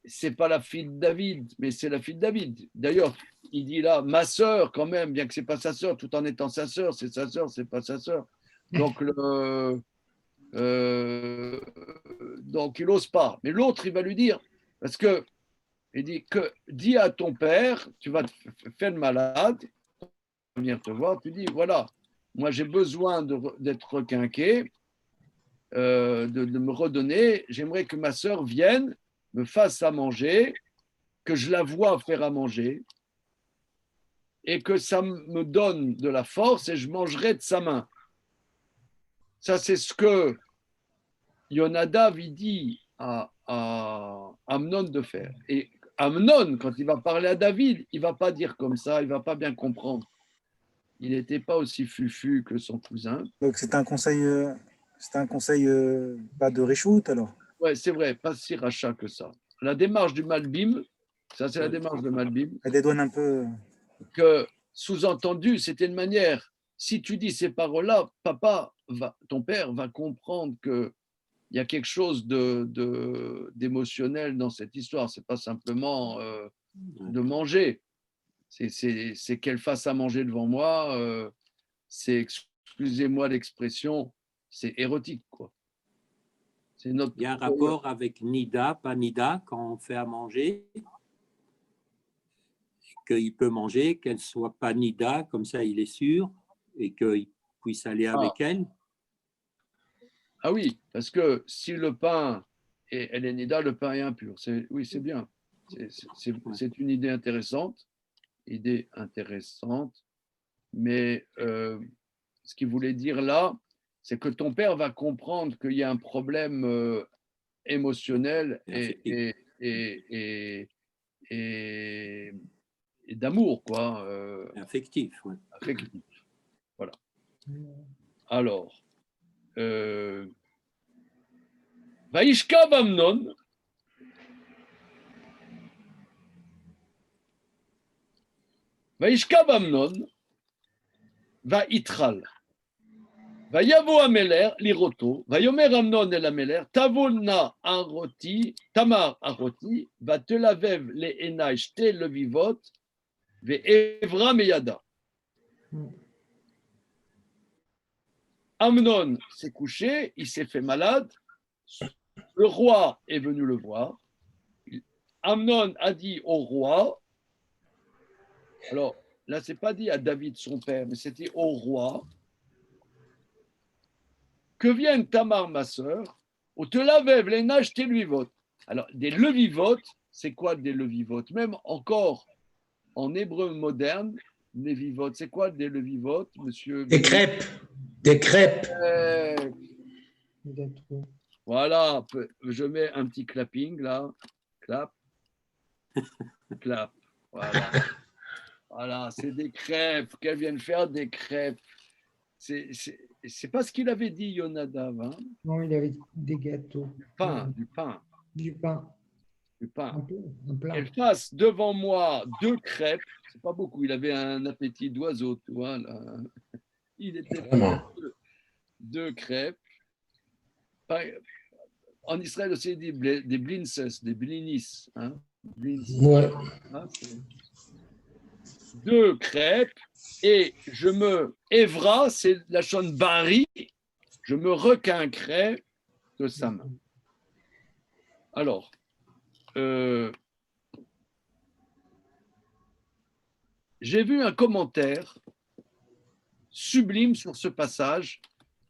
c'est pas la fille de David, mais c'est la fille de David. D'ailleurs, il dit là, ma sœur, quand même, bien que c'est pas sa sœur, tout en étant sa sœur, c'est pas sa sœur. Donc, donc il n'ose pas. Mais l'autre, il va lui dire, parce que il dit que dis à ton père, tu vas te faire le malade, il va venir te voir, tu dis voilà, moi j'ai besoin d'être requinqué, de me redonner, j'aimerais que ma sœur vienne, me fasse à manger, que je la vois faire à manger, et que ça me donne de la force et je mangerai de sa main. Ça, c'est ce que Yonadav il dit à Amnon de faire. Et Amnon, quand il va parler à David, il ne va pas dire comme ça, il ne va pas bien comprendre. Il n'était pas aussi fufu que son cousin. Donc c'était un conseil pas de reshoot alors. Ouais, c'est vrai, pas si rachat que ça. La démarche du Malbim, ça c'est la démarche de Malbim, Elle dédouane un peu. que sous-entendu, c'était une manière, si tu dis ces paroles-là, ton père va comprendre que il y a quelque chose d'émotionnel dans cette histoire. C'est pas simplement de manger. C'est qu'elle fasse à manger devant moi. C'est, excusez-moi l'expression, c'est érotique, quoi. C'est notre. Il y a un rapport avec Nida, pas Nida, quand on fait à manger, qu'il peut manger, qu'elle soit pas Nida, comme ça il est sûr, et qu'il puisse aller avec elle. Ah oui, parce que si le pain, elle est nida, le pain est impur. Oui, c'est bien. C'est une idée intéressante. Mais ce qu'il voulait dire là, c'est que ton père va comprendre qu'il y a un problème émotionnel et d'amour, quoi. Affectif, ouais. Affectif. Voilà. Alors, Vaishkav Amnon, Vaitral, Vayavo Ameler, Liroto, Vayomer Amnon el Ameler, Tavolna Aroti, Tamar Aroti, Vatelavev le Enai Shte Levivot, Ve'evra Meyada. Amnon s'est couché, il s'est fait malade. Le roi est venu le voir. Amnon a dit au roi, alors là, c'est pas dit à David son père, mais c'était au roi, que vienne Tamar, ma sœur, ou te lavev les nages tes levivotes. Alors, des levivotes, c'est quoi des levivotes? Même encore en hébreu moderne, levivotes, c'est quoi des levivotes, monsieur? Des crêpes. Des crêpes. Voilà, je mets un petit clapping là. Clap. Clap. Voilà. Voilà, c'est des crêpes. Qu'elles viennent faire des crêpes. C'est pas ce qu'il avait dit, Yonadav. Hein? Non, il avait des gâteaux. Du pain. Du pain. Du pain. Un plat. Qu'elle fasse devant moi 2 crêpes. C'est pas beaucoup. Il avait un appétit d'oiseau, tu vois. Là. Il était deux crêpes. En Israël aussi, il dit des blinses, des blinis. Hein? Ouais. Hein, 2 crêpes et je me évra, c'est la chaîne bari, je me requinquerai de sa main. Alors, j'ai vu un commentaire sublime sur ce passage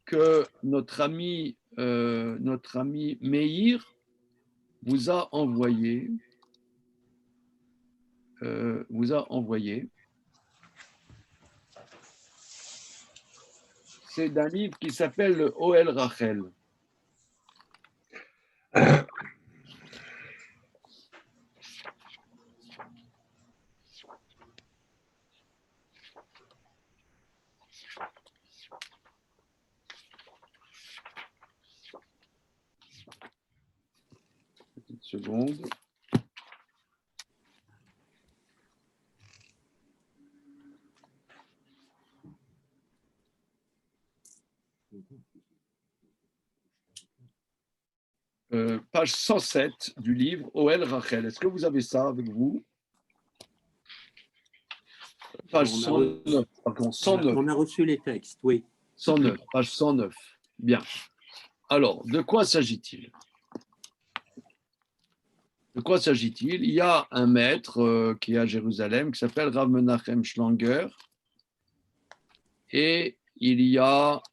que notre ami Meir vous a envoyé. C'est d'un livre qui s'appelle le Ohel Rachel. Petite seconde. Page 107 du livre Ohel Rachel. Est-ce que vous avez ça avec vous? Page 109. Pardon, 109. On a reçu les textes, oui. 109, page 109. Bien. Alors, de quoi s'agit-il? De quoi s'agit-il? Il y a un maître qui est à Jérusalem qui s'appelle Rav Menachem Schlanger et il y a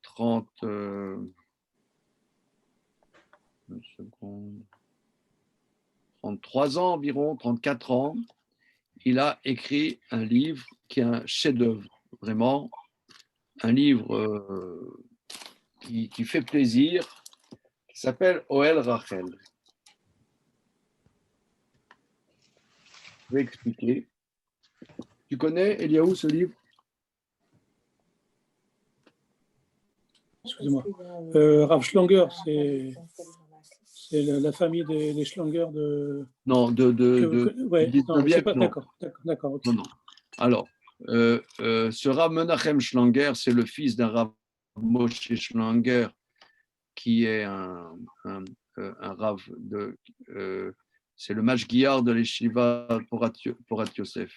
33 ans environ, 34 ans, il a écrit un livre qui est un chef-d'œuvre, vraiment, un livre qui fait plaisir, qui s'appelle Ohel Rachel. Je vais expliquer. Tu connais, Eliaou, ce livre? Excusez-moi. Rav Schlanger, c'est la famille des Schlanger de. Non, Ouais, du non, 19e, c'est pas, non. d'accord. Ok. Non, non. Alors, ce Rav Menachem Schlanger, c'est le fils d'un Rav Moshe Schlanger, qui est un Rav de. C'est le Mashgiar de l'Eshiva Porat Yosef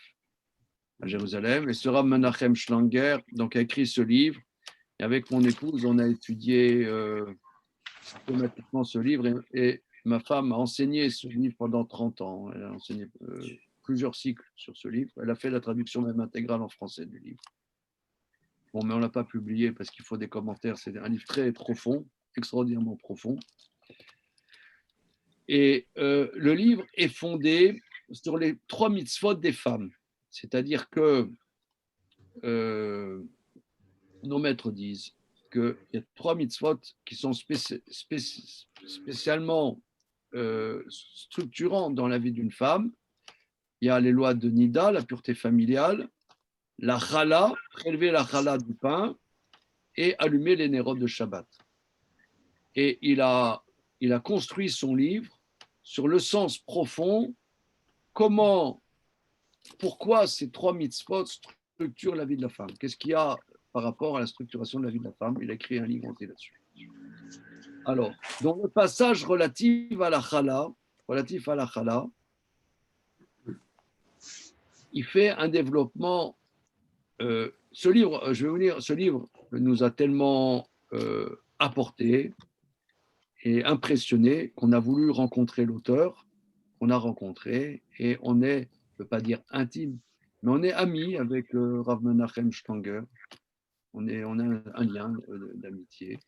à Jérusalem. Et ce Rav Menachem Schlanger donc, a écrit ce livre. Et avec mon épouse, on a étudié systématiquement ce livre. Et ma femme a enseigné ce livre pendant 30 ans. Elle a enseigné plusieurs cycles sur ce livre. Elle a fait la traduction même intégrale en français du livre. Bon, mais on ne l'a pas publié parce qu'il faut des commentaires. C'est un livre très profond, extraordinairement profond. Et le livre est fondé sur les 3 mitzvot des femmes. C'est-à-dire que nos maîtres disent qu'il y a 3 mitzvot qui sont spécialement structurants dans la vie d'une femme. Il y a les lois de Nida, la pureté familiale, la chala, prélever la chala du pain et allumer les nérodes de Shabbat. Et il a construit son livre sur le sens profond, pourquoi ces 3 mitzvot structurent la vie de la femme. Qu'est-ce qu'il y a par rapport à la structuration de la vie de la femme? Il a écrit un livre entier là-dessus. Alors, dans le passage relatif à la chala, il fait un développement. Ce livre nous a tellement apporté et impressionné qu'on a voulu rencontrer l'auteur, qu'on a rencontré, et on est, je ne peux pas dire intime, mais on est amis avec le Rav Menachem Schlanger. On a un lien d'amitié,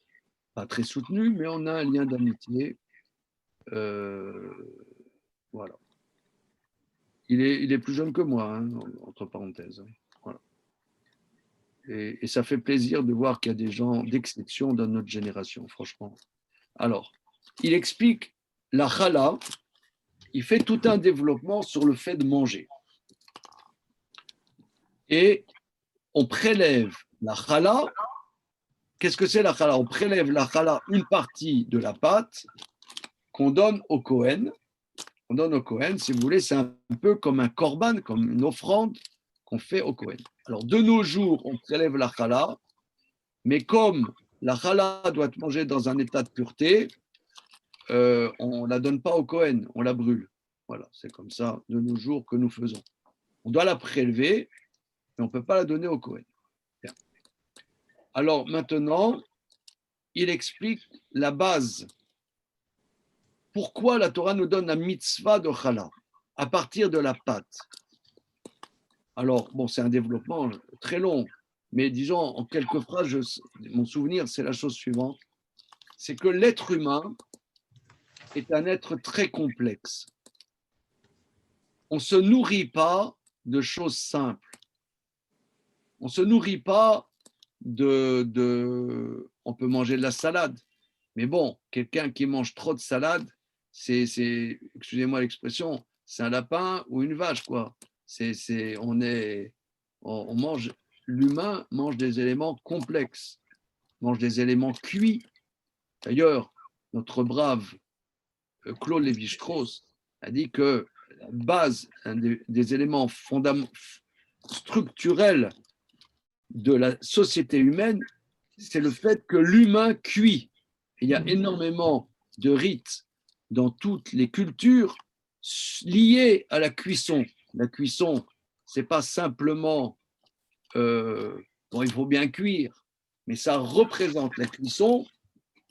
pas très soutenu, mais on a un lien d'amitié. Voilà. Il est plus jeune que moi, hein, entre parenthèses. Voilà. Et ça fait plaisir de voir qu'il y a des gens d'exception dans notre génération, franchement. Alors, il explique la chala, il fait tout un développement sur le fait de manger. Et on prélève la chala. Qu'est-ce que c'est la chala? On prélève la chala, une partie de la pâte qu'on donne au Kohen. On donne au Kohen, si vous voulez, c'est un peu comme un korban, comme une offrande qu'on fait au Kohen. Alors, de nos jours, on prélève la chala, mais comme la chala doit être mangée dans un état de pureté, on ne la donne pas au Kohen, on la brûle. Voilà, c'est comme ça de nos jours que nous faisons. On doit la prélever, mais on ne peut pas la donner au Kohen. Bien. Alors maintenant, il explique la base. Pourquoi la Torah nous donne la mitzvah de challah à partir de la pâte? Alors, bon, c'est un développement très long, mais disons en quelques phrases, mon souvenir, c'est la chose suivante. C'est que l'être humain est un être très complexe. On ne se nourrit pas de choses simples. On ne se nourrit pas on peut manger de la salade, mais bon, quelqu'un qui mange trop de salade, excusez-moi l'expression, c'est un lapin ou une vache, quoi. L'humain mange des éléments complexes, mange des éléments cuits. D'ailleurs, notre brave Claude Lévi-Strauss a dit que la base, des éléments structurels de la société humaine, c'est le fait que l'humain cuit. Il y a énormément de rites dans toutes les cultures liés à la cuisson. La cuisson, c'est pas simplement bon, il faut bien cuire, mais ça représente la cuisson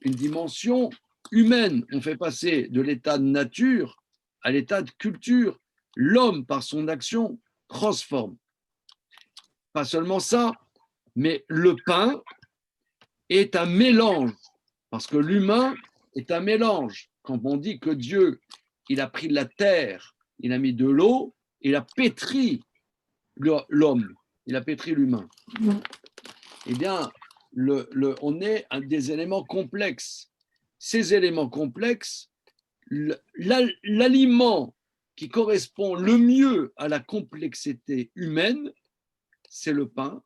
une dimension humaine. On fait passer de l'état de nature à l'état de culture. L'homme, par son action, transforme. Pas seulement ça, mais le pain est un mélange, parce que l'humain est un mélange. Quand on dit que Dieu, il a pris de la terre, il a mis de l'eau, il a pétri l'homme, il a pétri l'humain. Eh bien, on est un des éléments complexes. Ces éléments complexes, l'aliment qui correspond le mieux à la complexité humaine, c'est le pain,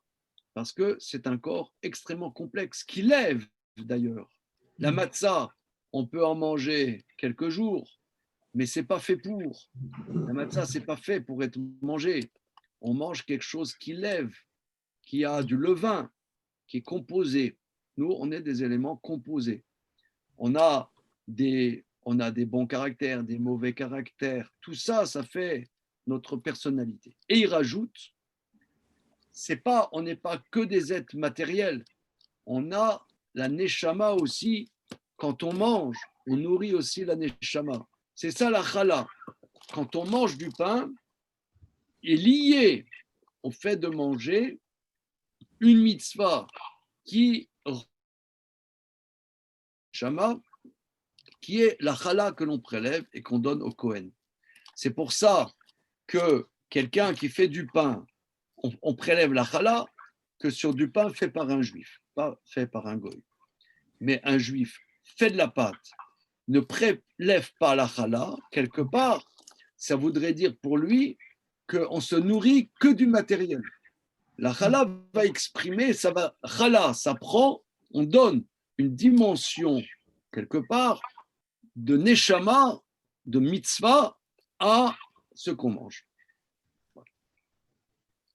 parce que c'est un corps extrêmement complexe, qui lève d'ailleurs. La matzah, on peut en manger quelques jours, mais ce n'est pas fait pour. La matzah, ce n'est pas fait pour être mangé. On mange quelque chose qui lève, qui a du levain, qui est composé. Nous, on est des éléments composés. On a des bons caractères, des mauvais caractères. Tout ça, ça fait notre personnalité. Et il rajoute, on n'est pas que des êtres matériels. On a la neshama aussi. Quand on mange, on nourrit aussi la neshama. C'est ça la challah. Quand on mange du pain, est lié au fait de manger une mitzvah qui est la challah que l'on prélève et qu'on donne au Kohen. C'est pour ça que quelqu'un qui fait du pain, on prélève la challah que sur du pain fait par un juif, pas fait par un goy. Mais un juif fait de la pâte, ne prélève pas la challah, quelque part, ça voudrait dire pour lui qu'on se nourrit que du matériel. La challah va exprimer, challah, ça prend, on donne une dimension, quelque part, de neshama, de mitzvah à ce qu'on mange.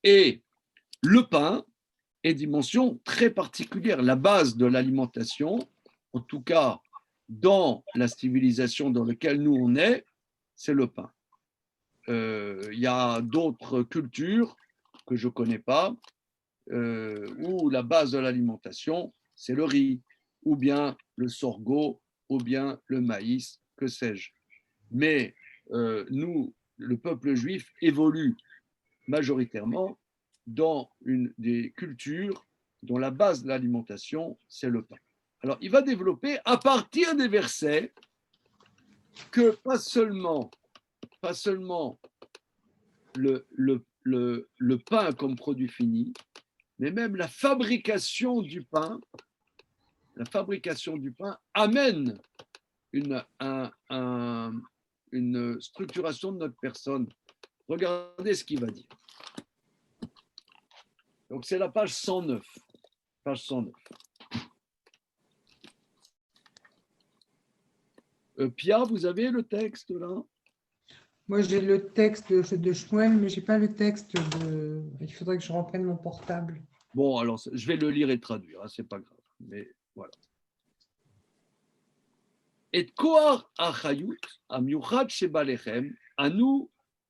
Et le pain est dimension très particulière. La base de l'alimentation, en tout cas dans la civilisation dans laquelle nous on est, c'est le pain. Il y a d'autres cultures que je ne connais pas, où la base de l'alimentation, c'est le riz, ou bien le sorgho, ou bien le maïs, que sais-je. Mais nous, le peuple juif, évolue majoritairement dans une des cultures dont la base de l'alimentation, c'est le pain. Alors, il va développer à partir des versets que pas seulement le pain comme produit fini, mais même la fabrication du pain amène une structuration de notre personne. Regardez ce qu'il va dire. Donc, c'est la page 109. Page 109. Pia, vous avez le texte là? Moi, j'ai le texte de Shmuel, mais je n'ai pas le texte de. Il faudrait que je reprenne mon portable. Bon, alors, je vais le lire et traduire, hein, c'est pas grave. Mais voilà. Et koar achayut amiuchad shebalechem anu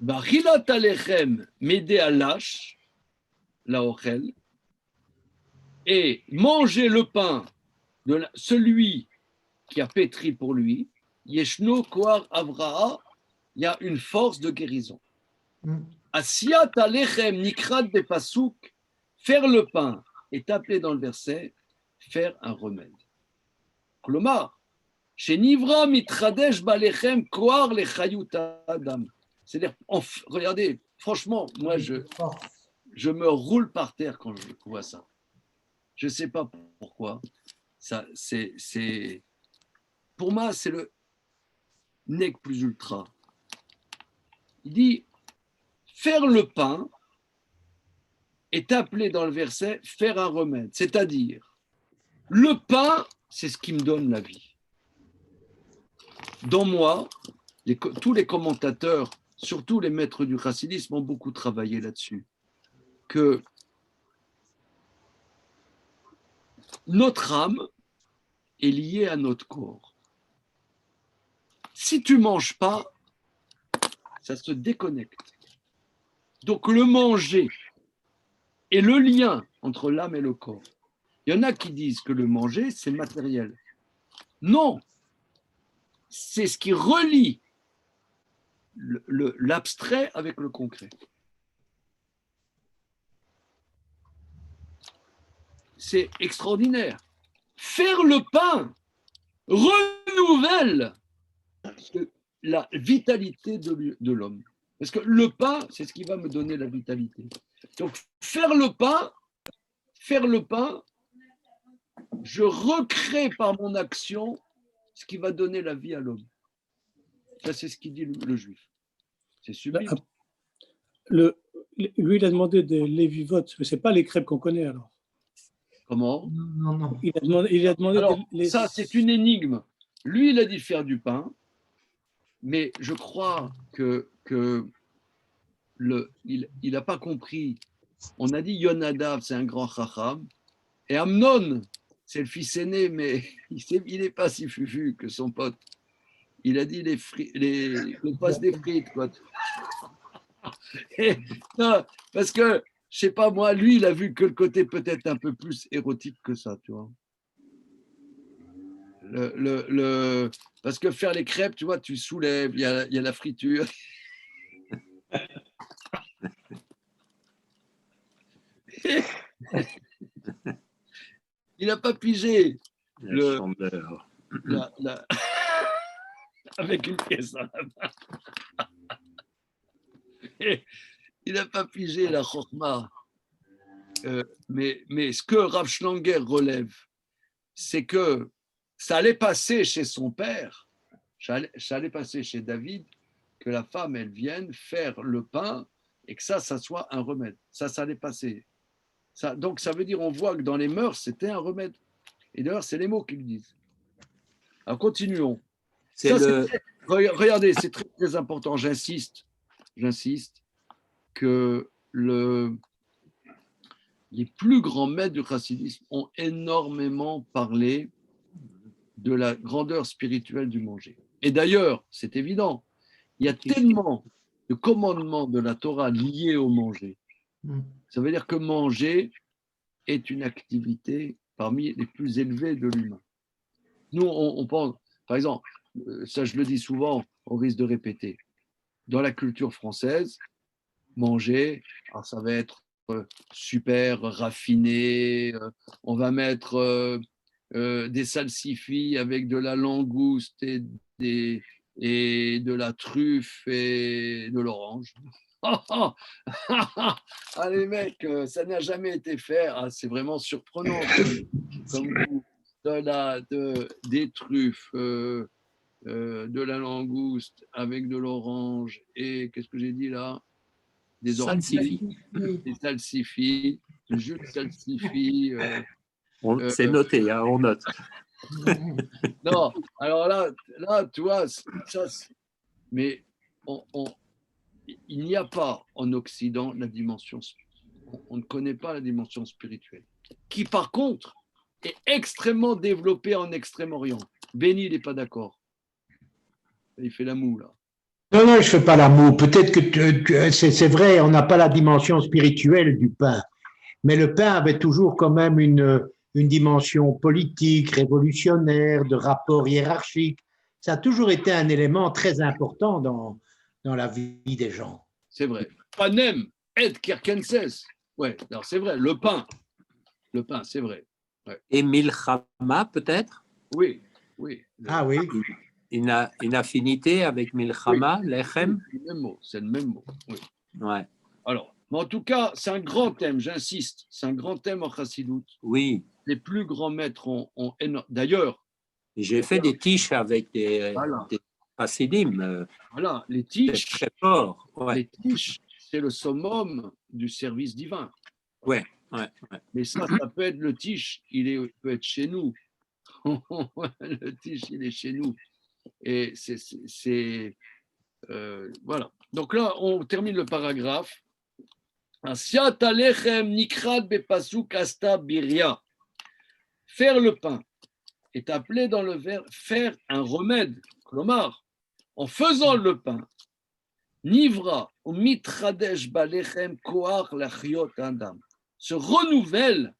Bachilat alechem m'aider à lâche, la ochel, et manger le pain de celui qui a pétri pour lui, Yeshno Koar Avraa, il y a une force de guérison. Asiat alechem nikrat de pasuk, faire le pain est appelé dans le verset faire un remède. Klomar, chez Nivra mitradesh balechem koar lechayut adam. C'est-à-dire, regardez, franchement, moi je me roule par terre quand je vois ça. Je ne sais pas pourquoi. Ça, c'est, pour moi, c'est le nec plus ultra. Il dit, faire le pain est appelé dans le verset faire un remède. C'est-à-dire, le pain, c'est ce qui me donne la vie. Dans moi, tous les commentateurs, surtout les maîtres du chassidisme, ont beaucoup travaillé là-dessus. Que notre âme est liée à notre corps. Si tu ne manges pas, ça se déconnecte. Donc le manger est le lien entre l'âme et le corps. Il y en a qui disent que le manger, c'est matériel. Non, c'est ce qui relie l'abstrait avec le concret. C'est extraordinaire. Faire le pain renouvelle la vitalité de l'homme. Parce que le pain, c'est ce qui va me donner la vitalité. Donc, faire le pain, je recrée par mon action ce qui va donner la vie à l'homme. Ça, c'est ce qu'il dit le juif. C'est sublime. Lui, il a demandé des lévivotes, mais ce n'est pas les crêpes qu'on connaît alors. Comment ? Non. Il a demandé alors, ça, c'est une énigme. Lui, il a dit faire du pain, mais je crois qu'il n'a pas compris. On a dit Yonadav, c'est un grand chacham, et Amnon, c'est le fils aîné, mais il n'est pas si fufu que son pote. Il a dit on passe des frites, quoi. Non, parce que, je sais pas, moi, lui, il a vu que le côté peut-être un peu plus érotique que ça, tu vois. Parce que faire les crêpes, tu vois, tu soulèves, il y a la friture. Il n'a pas pigé avec une pièce à la main. Il n'a pas pigé la chokma. Mais ce que Rav Schlanger relève, c'est que ça allait passer chez son père, ça allait passer chez David, que la femme, elle vienne faire le pain et que ça soit un remède. Ça allait passer. Donc, ça veut dire, on voit que dans les mœurs, c'était un remède. Et d'ailleurs, c'est les mots qu'ils disent. Alors, continuons. Regardez, c'est très, très important. J'insiste que les plus grands maîtres du chassidisme ont énormément parlé de la grandeur spirituelle du manger. Et d'ailleurs, c'est évident, il y a tellement de commandements de la Torah liés au manger. Ça veut dire que manger est une activité parmi les plus élevées de l'humain. Nous, on pense, par exemple, ça je le dis souvent, on risque de répéter, dans la culture française, manger, alors ça va être super raffiné, on va mettre des salsifis avec de la langouste et de la truffe et de l'orange. Ah les mecs, ça n'a jamais été fait. Ah, c'est vraiment surprenant comme goût. Des truffes, de la langouste avec de l'orange et qu'est-ce que j'ai dit là? Des salsifis. Des salsifis, du jus de salsifis. C'est noté, hein, on note. Non, alors là, tu vois, ça, mais il n'y a pas en Occident la dimension, on ne connaît pas la dimension spirituelle, qui par contre est extrêmement développée en Extrême-Orient. Béni, il n'est pas d'accord. Il fait la moue là. non, je fais pas l'amour. Peut-être que c'est vrai, on n'a pas la dimension spirituelle du pain, mais le pain avait toujours quand même une dimension politique, révolutionnaire, de rapport hiérarchique. Ça a toujours été un élément très important dans la vie des gens. C'est vrai. Panem et Kirkenses. Ouais, alors c'est vrai, le pain, c'est vrai. Et Milchama, peut-être? Oui, oui. Ah oui, Une affinité avec Milchama, Lechem? C'est le même mot, c'est le même mot. Oui. Ouais. Alors, mais en tout cas, c'est un grand thème, j'insiste, c'est un grand thème en Chassidut. Oui. Les plus grands maîtres ont énorme. D'ailleurs, J'ai fait des tiches avec des Hasidim. voilà, les C'est tiches, très fort. Ouais. les tiches, c'est le summum du service divin. Ouais. Mais ça peut être le tiche, peut être chez nous. Le tiche, il est chez nous. Et voilà. Donc là, on termine le paragraphe. Asiat alechem nikrat bepasuk asta biria. Faire le pain est appelé dans le vers faire un remède. Klomar, en faisant le pain, nivra ou mitradesh balechem koach lachiot adam. Se renouvelle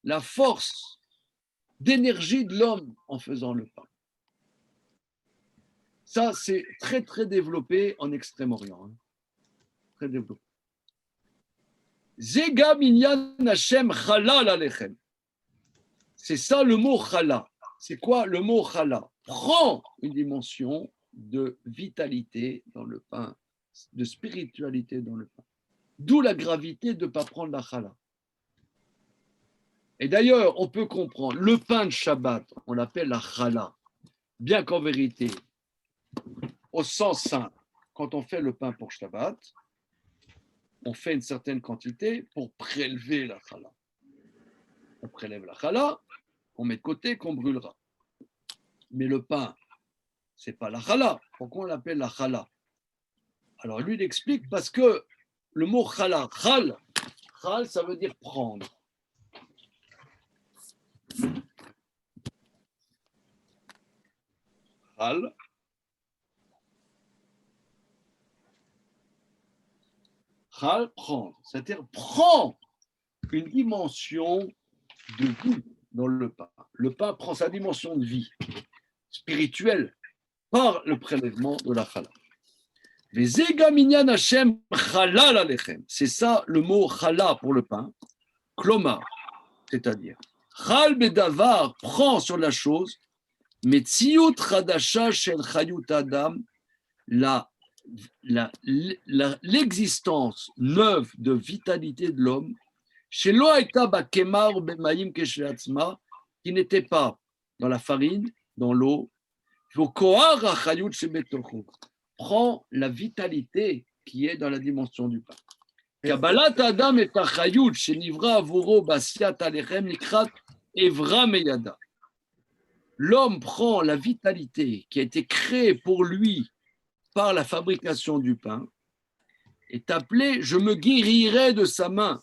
la force d'énergie de l'homme en faisant le pain. Ça, c'est très, très développé en Extrême-Orient. Très développé. Zega minyan Hashem chalal alechem. C'est ça le mot chala. C'est quoi le mot chala? Prend une dimension de vitalité dans le pain, de spiritualité dans le pain. D'où la gravité de ne pas prendre la chala. Et d'ailleurs, on peut comprendre, le pain de Shabbat, on l'appelle la chala, bien qu'en vérité, au sens simple, quand on fait le pain pour Shabbat, on fait une certaine quantité pour prélever la chala. On prélève la chala, on met de côté, qu'on brûlera. Mais le pain, ce n'est pas la chala. Pourquoi on l'appelle la chala? Alors lui, il explique parce que le mot chala, chal, ça veut dire prendre. Chal, prendre, c'est-à-dire prend une dimension de vie dans le pain. Le pain prend sa dimension de vie spirituelle par le prélèvement de la chala. C'est ça le mot chala pour le pain. Klomar, c'est-à-dire chal bedavar prend sur la chose, mais tziyut chadasha shel chayut adam, l'existence neuve de vitalité de l'homme, qui n'était pas dans la farine, dans l'eau, prend la vitalité qui est dans la dimension du pain. Kabbalat Adam et Achayut, Shenivra Avuro Basiat Alechem Nikrat Evra Meyada. L'homme prend la vitalité qui a été créée pour lui par la fabrication du pain, est appelé je me guérirai de sa main.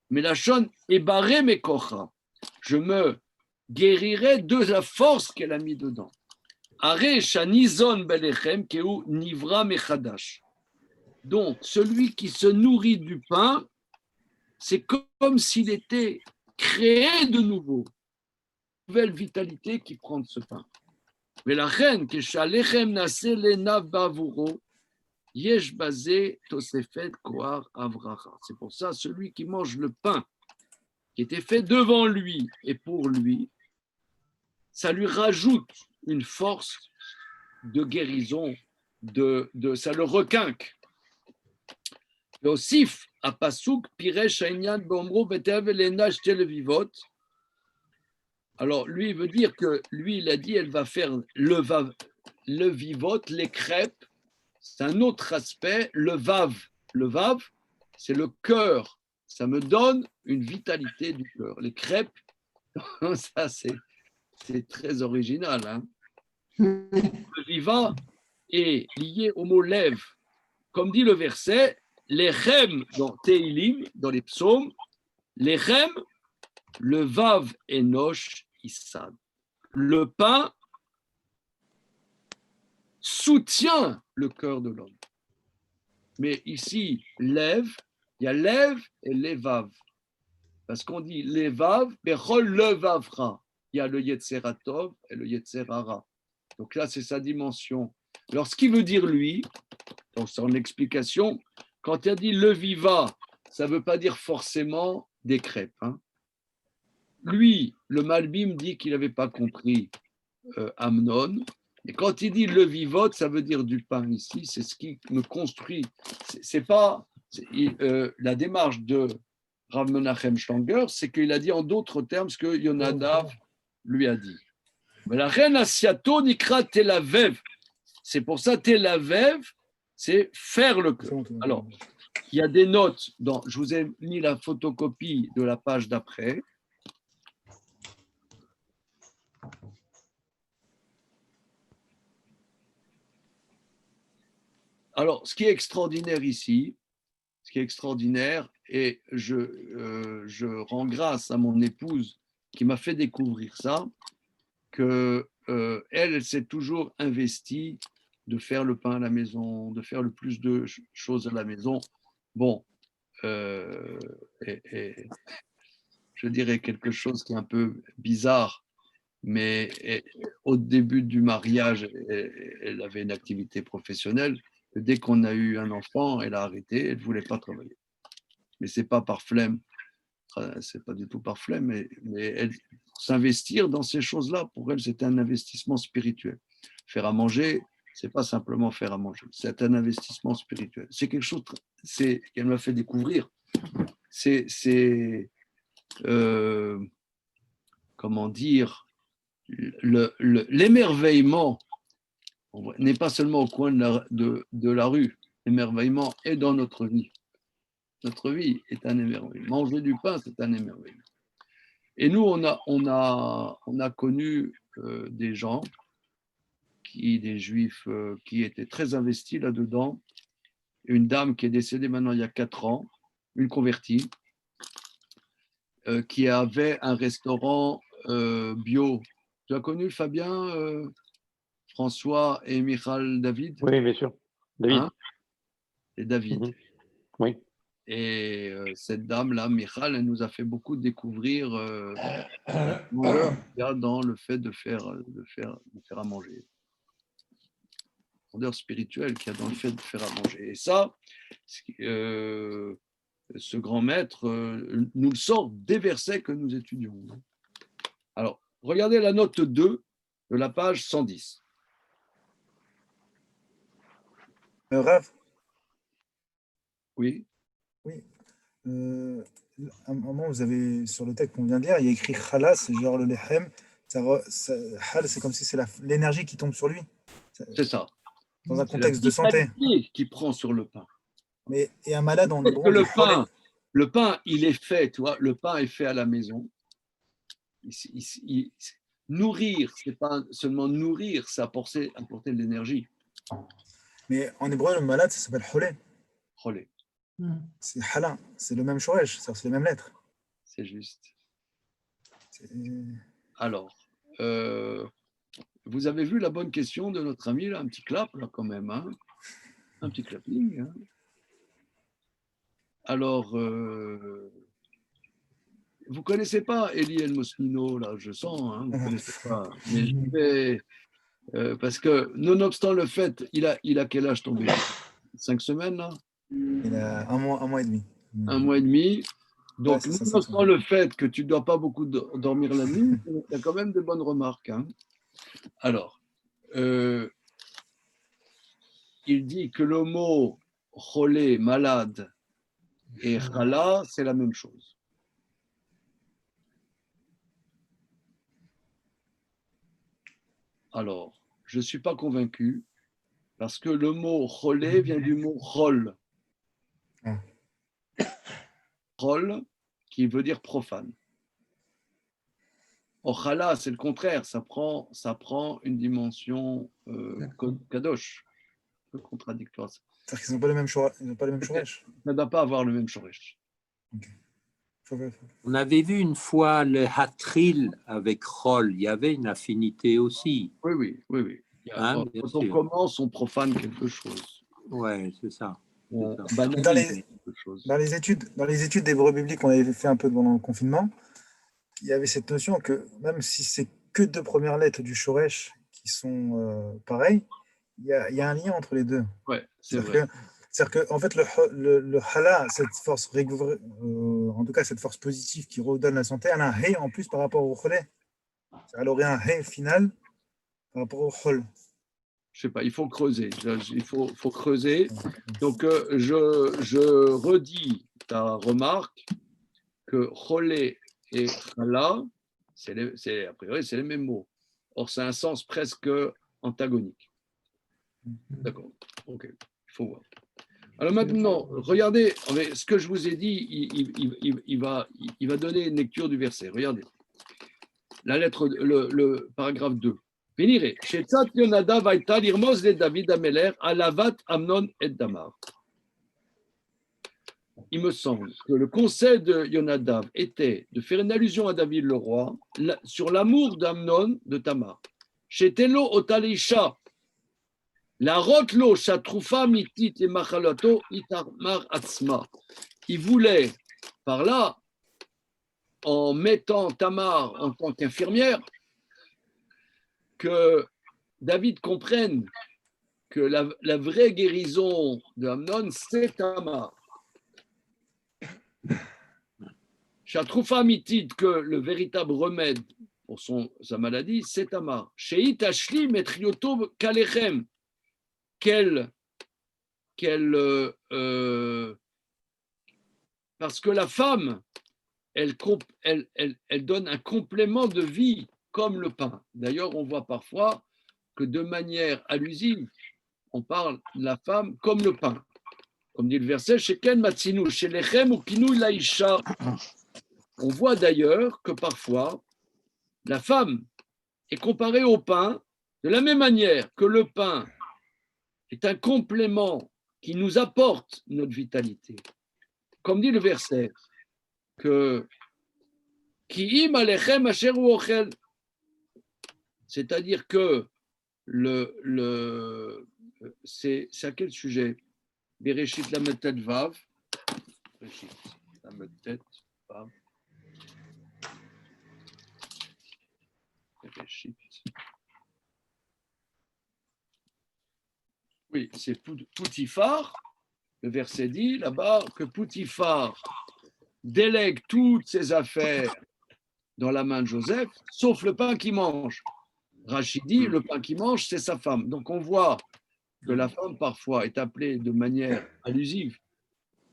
Mais la shon ebaré mes kocha. Je me guérirai de la force qu'elle a mis dedans. Are shanizon belechem keu nivra mechadash. Donc, celui qui se nourrit du pain, c'est comme s'il était créé de nouveau. Une nouvelle vitalité qui prend de ce pain. Mais la reine, que shalechem nase lenav bavuro, yesh bazé tosefet koar avracha. C'est pour ça, celui qui mange le pain qui était fait devant lui et pour lui, ça lui rajoute une force de guérison, ça le requinque. Yosif apasuk piresh ainyan bomro betev elena shtel vivot. Alors lui il veut dire que lui il a dit elle va faire le vivot, les crêpes. C'est un autre aspect, le vav. Le vav, c'est le cœur. Ça me donne une vitalité du cœur. Les crêpes, ça c'est très original. Hein. Le viva est lié au mot lève. Comme dit le verset, lechem dans Teilim, dans les psaumes, lechem, le vav enosh issad. Le pain soutient le cœur de l'homme. Mais ici, lève, il y a lève et levav. Parce qu'on dit levav, bechol levavra. Il y a le yetzeratov et le yetzerara. Donc là, c'est sa dimension. Alors, ce qui veut dire lui, dans son explication, quand il a dit leviva, ça ne veut pas dire forcément des crêpes. Hein. Lui, le Malbim dit qu'il n'avait pas compris Amnon. Et quand il dit le vivote, ça veut dire du pain ici. C'est ce qui me construit. C'est pas la démarche de Rav Menachem Schlanger, c'est qu'il a dit en d'autres termes ce que Yonadav lui a dit. Mais la reine Asiato nikra Tel Aviv. C'est pour ça Tel Aviv, c'est faire le cœur. Alors, il y a des notes. Je vous ai mis la photocopie de la page d'après. Alors, ce qui est extraordinaire ici, et je rends grâce à mon épouse qui m'a fait découvrir ça, que elle s'est toujours investie de faire le pain à la maison, de faire le plus de choses à la maison. Bon, et je dirais quelque chose qui est un peu bizarre, mais au début du mariage, elle avait une activité professionnelle. Dès qu'on a eu un enfant, elle a arrêté, elle ne voulait pas travailler. Mais ce n'est pas par flemme, c'est pas du tout par flemme, mais elle, s'investir dans ces choses-là, pour elle, c'était un investissement spirituel. Faire à manger, ce n'est pas simplement faire à manger, c'est un investissement spirituel. C'est quelque chose qu'elle m'a fait découvrir. C'est comment dire, l'émerveillement n'est pas seulement au coin de la rue. L'émerveillement est dans notre vie. Notre vie est un émerveillement. Manger du pain, c'est un émerveillement. Et nous, on a connu des gens, des juifs, qui étaient très investis là-dedans. Une dame qui est décédée maintenant il y a 4 ans, une convertie, qui avait un restaurant bio. Tu as connu Fabien, François et Michal David? Oui, bien sûr. David. Hein? Et David. Mm-hmm. Oui. Et cette dame-là, Michal, elle nous a fait beaucoup découvrir dans le fait de faire à manger. Grandeur spirituelle qu'il y a dans le fait de faire à manger. Et ça, ce grand maître nous le sort des versets que nous étudions. Alors, regardez la note 2 de la page 110. Rav, Oui. oui. À un moment, vous avez, sur le texte qu'on vient de lire, il y a écrit Khala, c'est genre le Lechem. Hal, c'est comme si c'est l'énergie qui tombe sur lui. C'est ça. Dans un contexte de santé. Qui prend sur le pain. Mais, et un malade en hébreu. Le pain, il est fait, tu vois, le pain est fait à la maison. Nourrir, c'est pas seulement nourrir, c'est apporter de l'énergie. Mais en hébreu, le malade, ça s'appelle Cholé. Cholé. C'est Hala, c'est le même shoresh, c'est les mêmes lettres. C'est juste. Alors, vous avez vu la bonne question de notre ami, là, un petit clap, là, quand même, hein, un petit clapping. Hein. Alors, vous connaissez pas Eliel Mosnino, là, je sens, hein, vous connaissez pas. Mais je vais, parce que, nonobstant le fait, il a quel âge tombé? 5 semaines, là? Il a un mois et demi. 1 mois et demi. Donc, nonobstant le fait que tu ne dois pas beaucoup dormir la nuit, il y a quand même de bonnes remarques. Hein. Alors, il dit que le mot cholé, malade, et chala, c'est la même chose. Alors, je ne suis pas convaincu, parce que le mot cholé vient du mot chol. Chol, qui veut dire profane. Ochala, c'est le contraire, ça prend une dimension kadosh, un peu contradictoire. C'est-à-dire qu'ils n'ont pas le même shoresh. Ça ne doit pas avoir le même shoresh. Okay. On avait vu une fois le hatril avec Chol, il y avait une affinité aussi. Oui. Hein, bien Quand on sûr. commence, on profane quelque chose. Ouais, c'est ça. On C'est ça. banalise Dans les, quelque chose. dans les études d'hébreu biblique qu'on avait fait un peu pendant le confinement, il y avait cette notion que même si c'est que deux premières lettres du Shoresh qui sont pareilles, il y a un lien entre les deux. Ouais, c'est C'est-à-dire vrai. c'est-à-dire que en fait, le hala, cette force, en tout cas cette force positive qui redonne la santé, elle a un hé en plus par rapport au cholet. Elle aurait un hé final par rapport au chol. Je sais pas, il faut creuser. Il faut creuser. Donc, je redis ta remarque que cholé et chala, a priori, c'est les mêmes mots. Or, c'est un sens presque antagonique. D'accord. Ok. Il faut voir. Alors maintenant, regardez, ce que je vous ai dit, il va donner une lecture du verset. Regardez. La lettre, le paragraphe 2. Finirez. Shetzat Yonadav Aïta l'irmos de David Ameler, Alavat Amnon et Damar. Il me semble que le conseil de Yonadav était de faire une allusion à David le roi sur l'amour d'Amnon de Tamar. Shetelo Otalisha, la rotlo Shatrufa Mitit et Machalato Itamar Atzma. Il voulait, par là, en mettant Tamar en tant qu'infirmière, que David comprenne que la vraie guérison de Amnon, c'est Tamar. Chatroufa mitid, que le véritable remède pour sa maladie, c'est Tamar. Sheit Ashli Metrioto Kalechem, parce que la femme, elle donne un complément de vie comme le pain. D'ailleurs, on voit parfois que de manière allusive, on parle de la femme comme le pain. Comme dit le verset, Sheken Matsinu, Shelechem ou Kinu Laïcha. On voit d'ailleurs que parfois, la femme est comparée au pain de la même manière que le pain est un complément qui nous apporte notre vitalité. Comme dit le verset, que Ki'im Alechem Asher Ochel, c'est-à-dire que c'est à quel sujet? Bereshit Lamed Vav. Bereshit Lamed Vav. Bereshit. Oui, c'est Poutifar. Le verset dit là-bas que Poutifar délègue toutes ses affaires dans la main de Joseph, sauf le pain qu'il mange. Rachid dit, le pain qu'il mange, c'est sa femme. Donc on voit que la femme parfois est appelée de manière allusive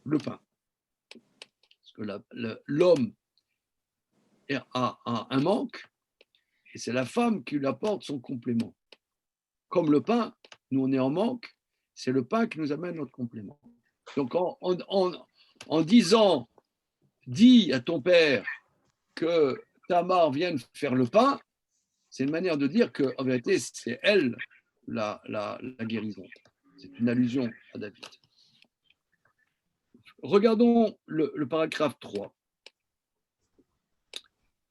le pain. Parce que l'homme a un manque et c'est la femme qui lui apporte son complément. Comme le pain, nous on est en manque, c'est le pain qui nous amène notre complément. Donc en disant, dis à ton père que Tamar vienne faire le pain, c'est une manière de dire qu'en vérité, c'est elle la guérison. C'est une allusion à David. Regardons le paragraphe 3.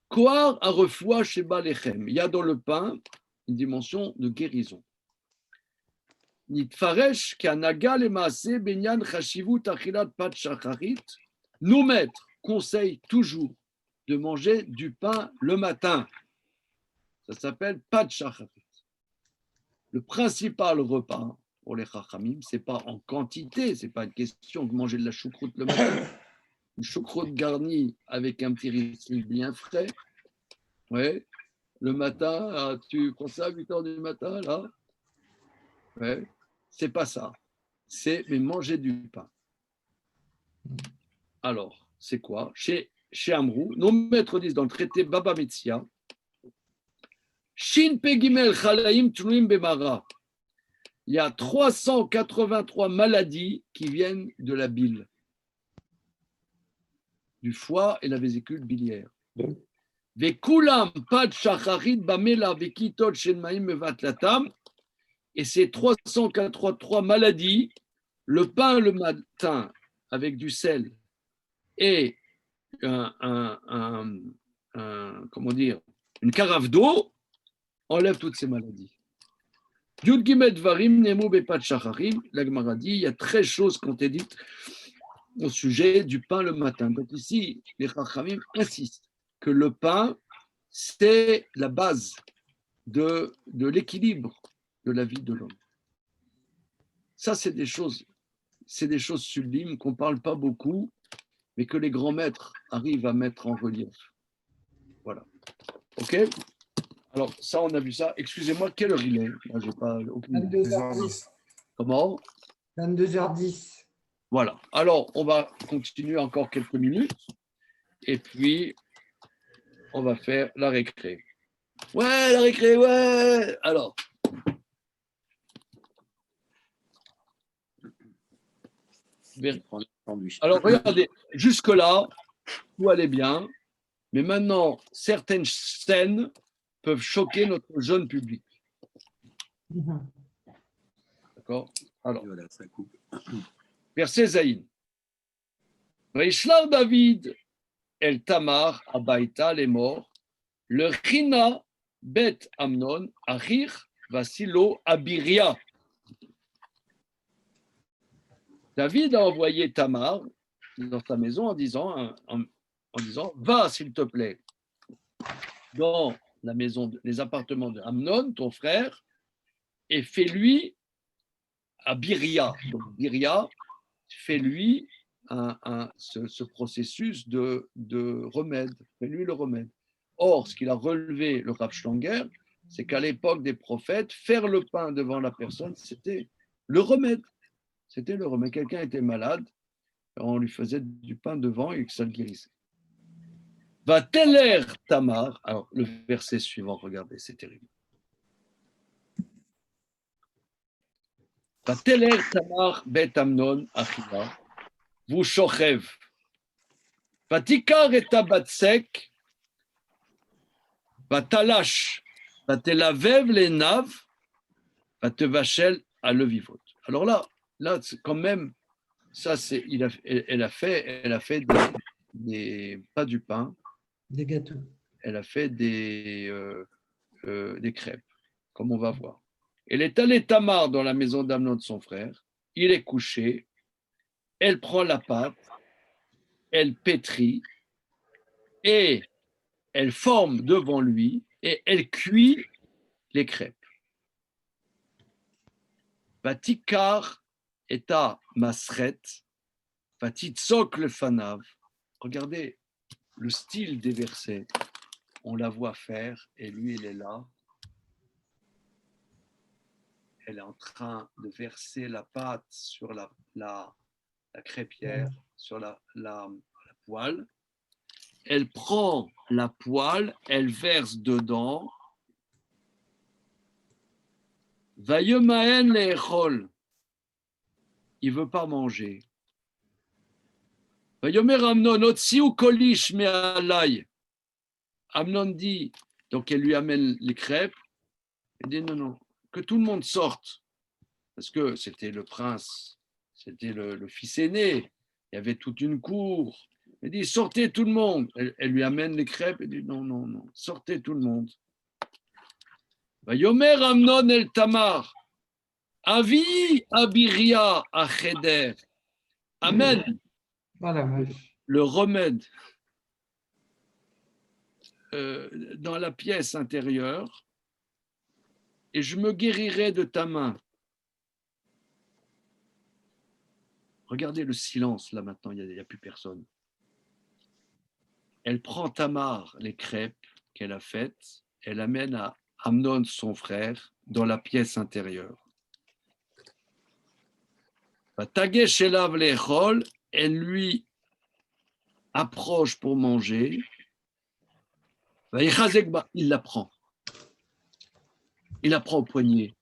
Koar a refoua chez Balechem. Il y a dans le pain une dimension de guérison. Nitfaresh kanaga lemaase benyan chashivut achilat pat shacharit. Nos maîtres conseillent toujours de manger du pain le matin. Ça s'appelle pat shacharit. Le principal repas pour les chachamim, c'est pas en quantité, c'est pas une question de manger de la choucroute le matin. Une choucroute garnie avec un petit riesling bien frais. Ouais. Le matin, tu prends ça à 8h du matin, là. Ouais. C'est pas ça. C'est mais manger du pain. Alors, c'est quoi? Chez Amrou, nos maîtres disent dans le traité Baba Metzia, Shin Pegimel Chalaim Tluim Bemara. Il y a 383 maladies qui viennent de la bile, du foie et la vésicule biliaire. Vekulam pad shacharit bamela vekitot shenmaim mevatlatam. Et ces 383 maladies, le pain le matin avec du sel et comment dire, une carafe d'eau enlève toutes ces maladies. Yud Gimel Dvarim Nemu Bepat Shacharim, la Gemara dit, il y a 13 choses qui ont été dites au sujet du pain le matin. Donc ici, les Chachamim insistent que le pain, c'est la base de l'équilibre de la vie de l'homme. Ça, c'est des choses sublimes qu'on ne parle pas beaucoup, mais que les grands maîtres arrivent à mettre en relief. Voilà. OK? Alors, ça, on a vu ça. Excusez-moi, quelle heure il est? Moi, j'ai pas aucune idée. 22h10. Comment? 22h10. Voilà. Alors, on va continuer encore quelques minutes. Et puis, on va faire la récré. Ouais, la récré, ouais. Alors. Alors, regardez, jusque-là, tout allait bien. Mais maintenant, certaines scènes peuvent choquer notre jeune public. D'accord? Alors, Voilà, ça coupe. verset Zaïn. Vaishlar David el Tamar abaïta les morts, le China bet Amnon achir vasilo abiria. David a envoyé Tamar dans sa maison en disant va s'il te plaît dans la maison, les appartements de Amnon, ton frère, et fais-lui à Biria. Donc Biria, fais-lui ce processus de remède, fais-lui le remède. Or, ce qu'il a relevé le Rav Schlanger, c'est qu'à l'époque des prophètes, faire le pain devant la personne, c'était le remède. C'était le remède. Quelqu'un était malade, on lui faisait du pain devant et que ça le guérissait. Va teler Tamar. Alors, le verset suivant, regardez, c'est terrible. Va teler Tamar bet Amnon achila, vous shochev. Va tikar et tabatsek, va talash, va telavev les naves, va te vachel à levivot. Alors là, c'est quand même, ça, c'est, elle a fait pas du pain. Des gâteaux. Elle a fait des crêpes, comme on va voir. Elle est allée Tamar dans la maison d'Amnon de son frère. Il est couché. Elle prend la pâte, elle pétrit et elle forme devant lui et elle cuit les crêpes. Vatikar eta masret, vatitzok le fanav. Regardez le style des versets. On la voit faire et lui, il est là. Elle est en train de verser la pâte sur la crêpière, sur la poêle. Elle prend la poêle, elle verse dedans. Vayemaen le'echol. Il ne veut pas manger. Vayomer Amnon, otziu kolish me'alai. Amnon dit, donc elle lui amène les crêpes. Elle dit non, que tout le monde sorte. Parce que c'était le prince, c'était le fils aîné. Il y avait toute une cour. Elle dit, sortez tout le monde. Elle lui amène les crêpes. Elle dit, non, sortez tout le monde. Vayomer Amnon el Tamar. Avi abiria acheder. Amen. Voilà. Le remède dans la pièce intérieure et je me guérirai de ta main. Regardez le silence là maintenant, il n'y a plus personne. Elle prend Tamar, les crêpes qu'elle a faites, elle amène à Amnon, son frère, dans la pièce intérieure. Tagesh elav lechol, elle lui approche pour manger. Il la prend. Il la prend au poignet.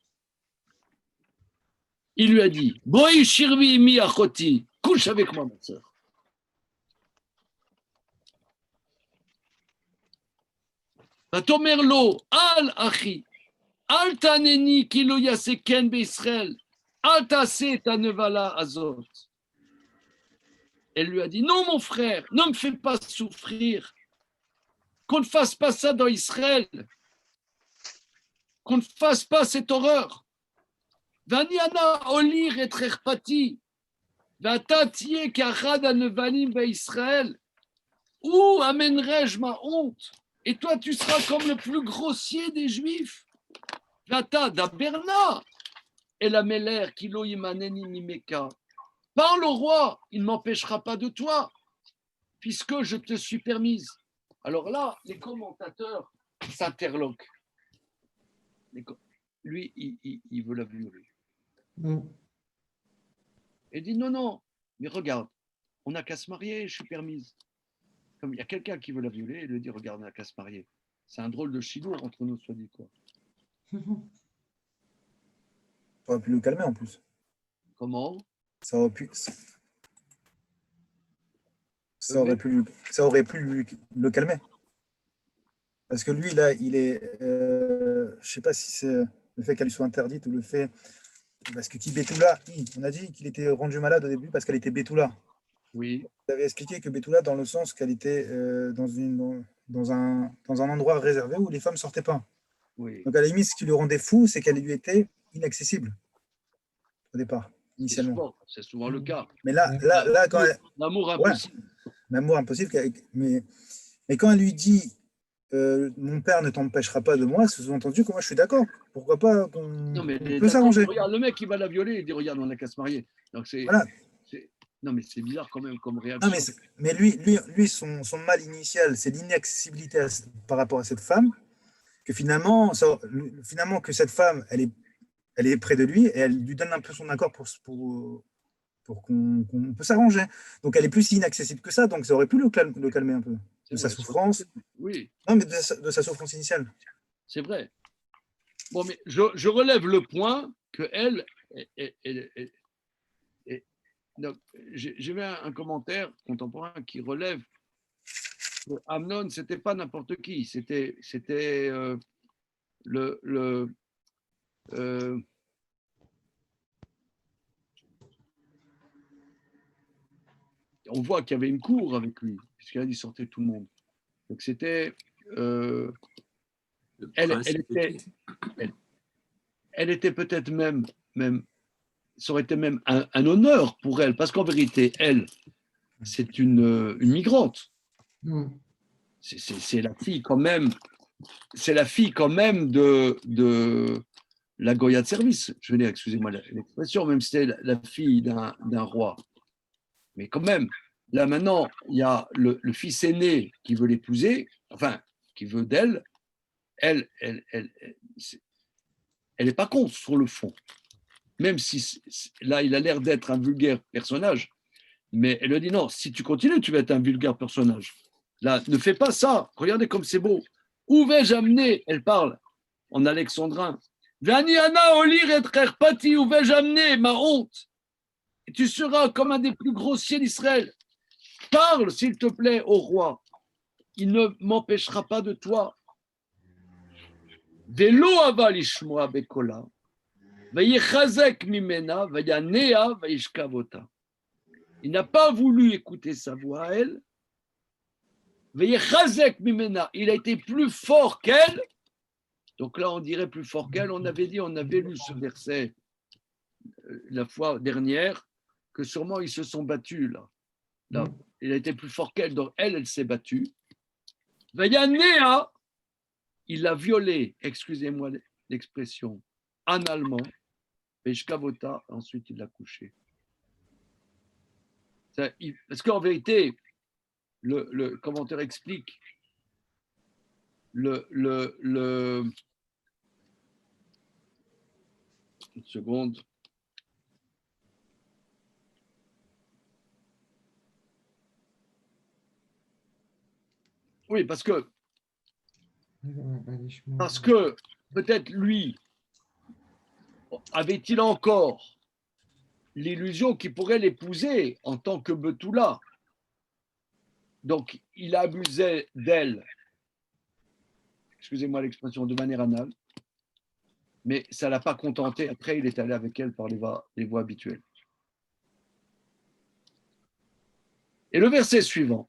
Il lui a dit, Boi shirvi mi achoti, couche avec moi, ma sœur. Vatomer lo, al achi, al taneni ki lo yaseken be'Israël, al tase ta nevala azot. Elle lui a dit, non mon frère, ne me fais pas souffrir, qu'on ne fasse pas ça dans Israël, qu'on ne fasse pas cette horreur. Vaniana olir et trerpati, vata tiye kachad anevanim Israël. Où amènerai-je ma honte? Et toi, tu seras comme le plus grossier des Juifs. Vata daberna et la meler kilo imaneni mimeka. Parle au roi, il ne m'empêchera pas de toi, puisque je te suis permise. Alors là, les commentateurs s'interloquent. Lui, il veut la violer. Il dit non, non, mais regarde, on n'a qu'à se marier, je suis permise. Comme il y a quelqu'un qui veut la violer, il lui dit regarde, on n'a qu'à se marier. C'est un drôle de chidour entre nous, soit dit quoi. Ça aurait pu le calmer en plus. Comment? Ça aurait pu le calmer. Parce que lui, là, il est. Je ne sais pas si c'est le fait qu'elle soit interdite ou le fait. Parce que qui Betula, on a dit qu'il était rendu malade au début parce qu'elle était Betula. Oui. Vous avez expliqué que Betula, dans le sens qu'elle était dans un endroit réservé où les femmes ne sortaient pas. Oui. Donc, à la limite, ce qui le rendait fou, c'est qu'elle lui était inaccessible au départ, initialement. C'est souvent le cas. Mais là quand elle. L'amour impossible. Ouais, l'amour impossible. Mais quand elle lui dit mon père ne t'empêchera pas de moi, c'est sous-entendu que moi je suis d'accord. Pourquoi pas Non, mais on peut s'arranger. Regarde, le mec qui va la violer, il dit regarde, on n'a qu'à se marier. Donc voilà. Non, mais c'est bizarre quand même comme réaction. Non, mais lui son mal initial, c'est l'inaccessibilité par rapport à cette femme, que finalement que cette femme, elle est près de lui et elle lui donne un peu son accord pour qu'on peut s'arranger. Donc elle est plus inaccessible que ça, donc ça aurait pu le calmer un peu. De sa souffrance. Oui. Non, mais de sa souffrance initiale. C'est vrai. Bon, mais je relève le point que elle j'ai vu un commentaire contemporain qui relève que Amnon, c'était pas n'importe qui, c'était on voit qu'il y avait une cour avec lui, puisqu'il sortait tout le monde. Donc c'était elle était peut-être même ça aurait été même un honneur pour elle, parce qu'en vérité, elle, c'est une migrante. C'est la fille quand même, de la Goya de service. Je veux dire, excusez-moi l'expression, même si c'était la fille d'un roi. Mais quand même, là maintenant, il y a le fils aîné qui veut l'épouser, enfin, qui veut d'elle. Elle n'est pas contre sur le fond. Même si là, il a l'air d'être un vulgaire personnage, mais elle lui dit non, si tu continues, tu vas être un vulgaire personnage. Là, ne fais pas ça. Regardez comme c'est beau. Où vais-je amener? Elle parle en alexandrin. Vaniana olir et trerpati, où vais-je amener ma honte? Et tu seras comme un des plus grossiers d'Israël. Parle, s'il te plaît, au roi. Il ne m'empêchera pas de toi. Velo aval ishmoa bekola. Il n'a pas voulu écouter sa voix à elle. Il a été plus fort qu'elle. Donc là, on dirait plus fort qu'elle. On avait lu ce verset la fois dernière, que sûrement ils se sont battus là. Il a été plus fort qu'elle, donc elle s'est battue. Il l'a violée, excusez-moi l'expression, analement. Peshkavota, ensuite il l'a couché. Parce qu'en vérité, le commentaire explique une seconde. Oui, parce que peut-être lui, avait-il encore l'illusion qu'il pourrait l'épouser en tant que Betula? Donc, il abusait d'elle, excusez-moi l'expression, de manière anale, mais ça ne l'a pas contenté. Après, il est allé avec elle par les voies habituelles. Et le verset suivant.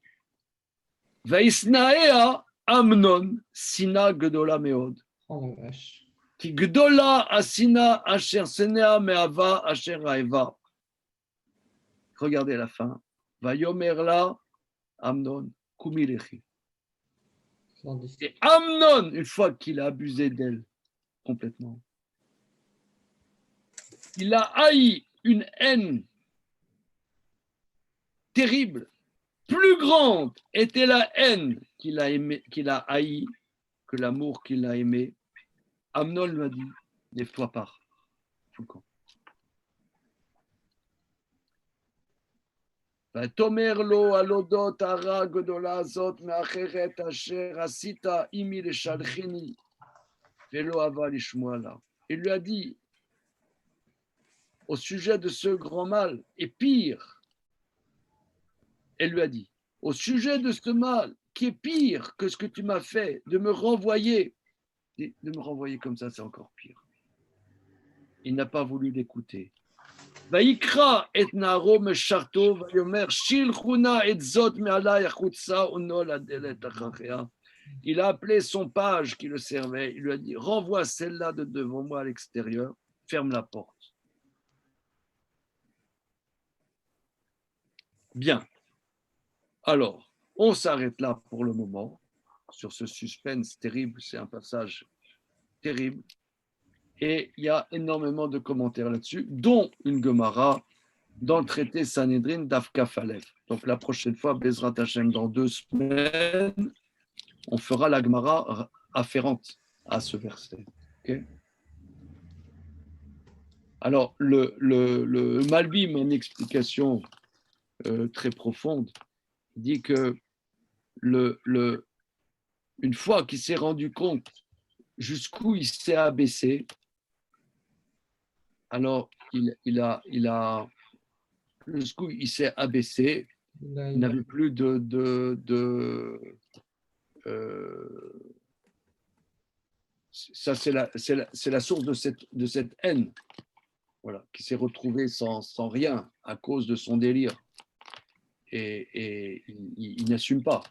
Vaisnaea Amnon, Sina Gedola Meod. Oh la vache. Ki gdola asina asher senea me'ava asher ha'eva. Regardez la fin. Vayomer la Amnon kumi lechi. Et Amnon, une fois qu'il a abusé d'elle complètement, il a haï une haine terrible. Plus grande était la haine qu'il a haï que l'amour qu'il a aimé. Amnon lui a dit, lève-toi, pars. Fous le camp. ותאמר לו על אודות הרע הגדולה הזאת מאחרת אשר עשית עמי לשלחני ולא אהבה לשמוע לה. Il lui a dit au sujet de ce grand mal et pire, elle lui a dit au sujet de ce mal qui est pire que ce que tu m'as fait, de me renvoyer comme ça, c'est encore pire. Il n'a pas voulu l'écouter. ויקרא את נערו משרתו ויאמר שילחו נא את זאת מעלי החוצה ונו לדלת אחריה. Il a appelé son page qui le servait, il lui a dit renvoie celle-là de devant moi à l'extérieur, ferme la porte. Bien. Alors, on s'arrête là pour le moment sur ce suspense terrible, c'est un passage terrible. Et il y a énormément de commentaires là-dessus, dont une Gemara dans le traité Sanhedrin d'Afkaf Aleph. Donc la prochaine fois, Bezrat Hashem, dans 2 semaines, on fera la Gemara afférente à ce verset. Okay? Alors, le Malbim, en explication très profonde, dit que une fois qu'il s'est rendu compte jusqu'où il s'est abaissé, alors jusqu'où il s'est abaissé, il n'avait plus ça c'est la source de cette haine, voilà, qui s'est retrouvée sans rien à cause de son délire, et il n'assume pas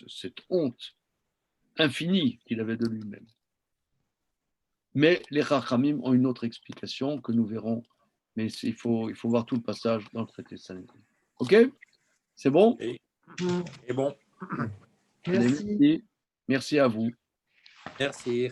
cette honte infinie qu'il avait de lui-même. Mais les Chachamim ont une autre explication que nous verrons, mais il faut voir tout le passage dans le traité de Sanhedrin. Ok? C'est bon? Et bon. Merci. Merci à vous. Merci.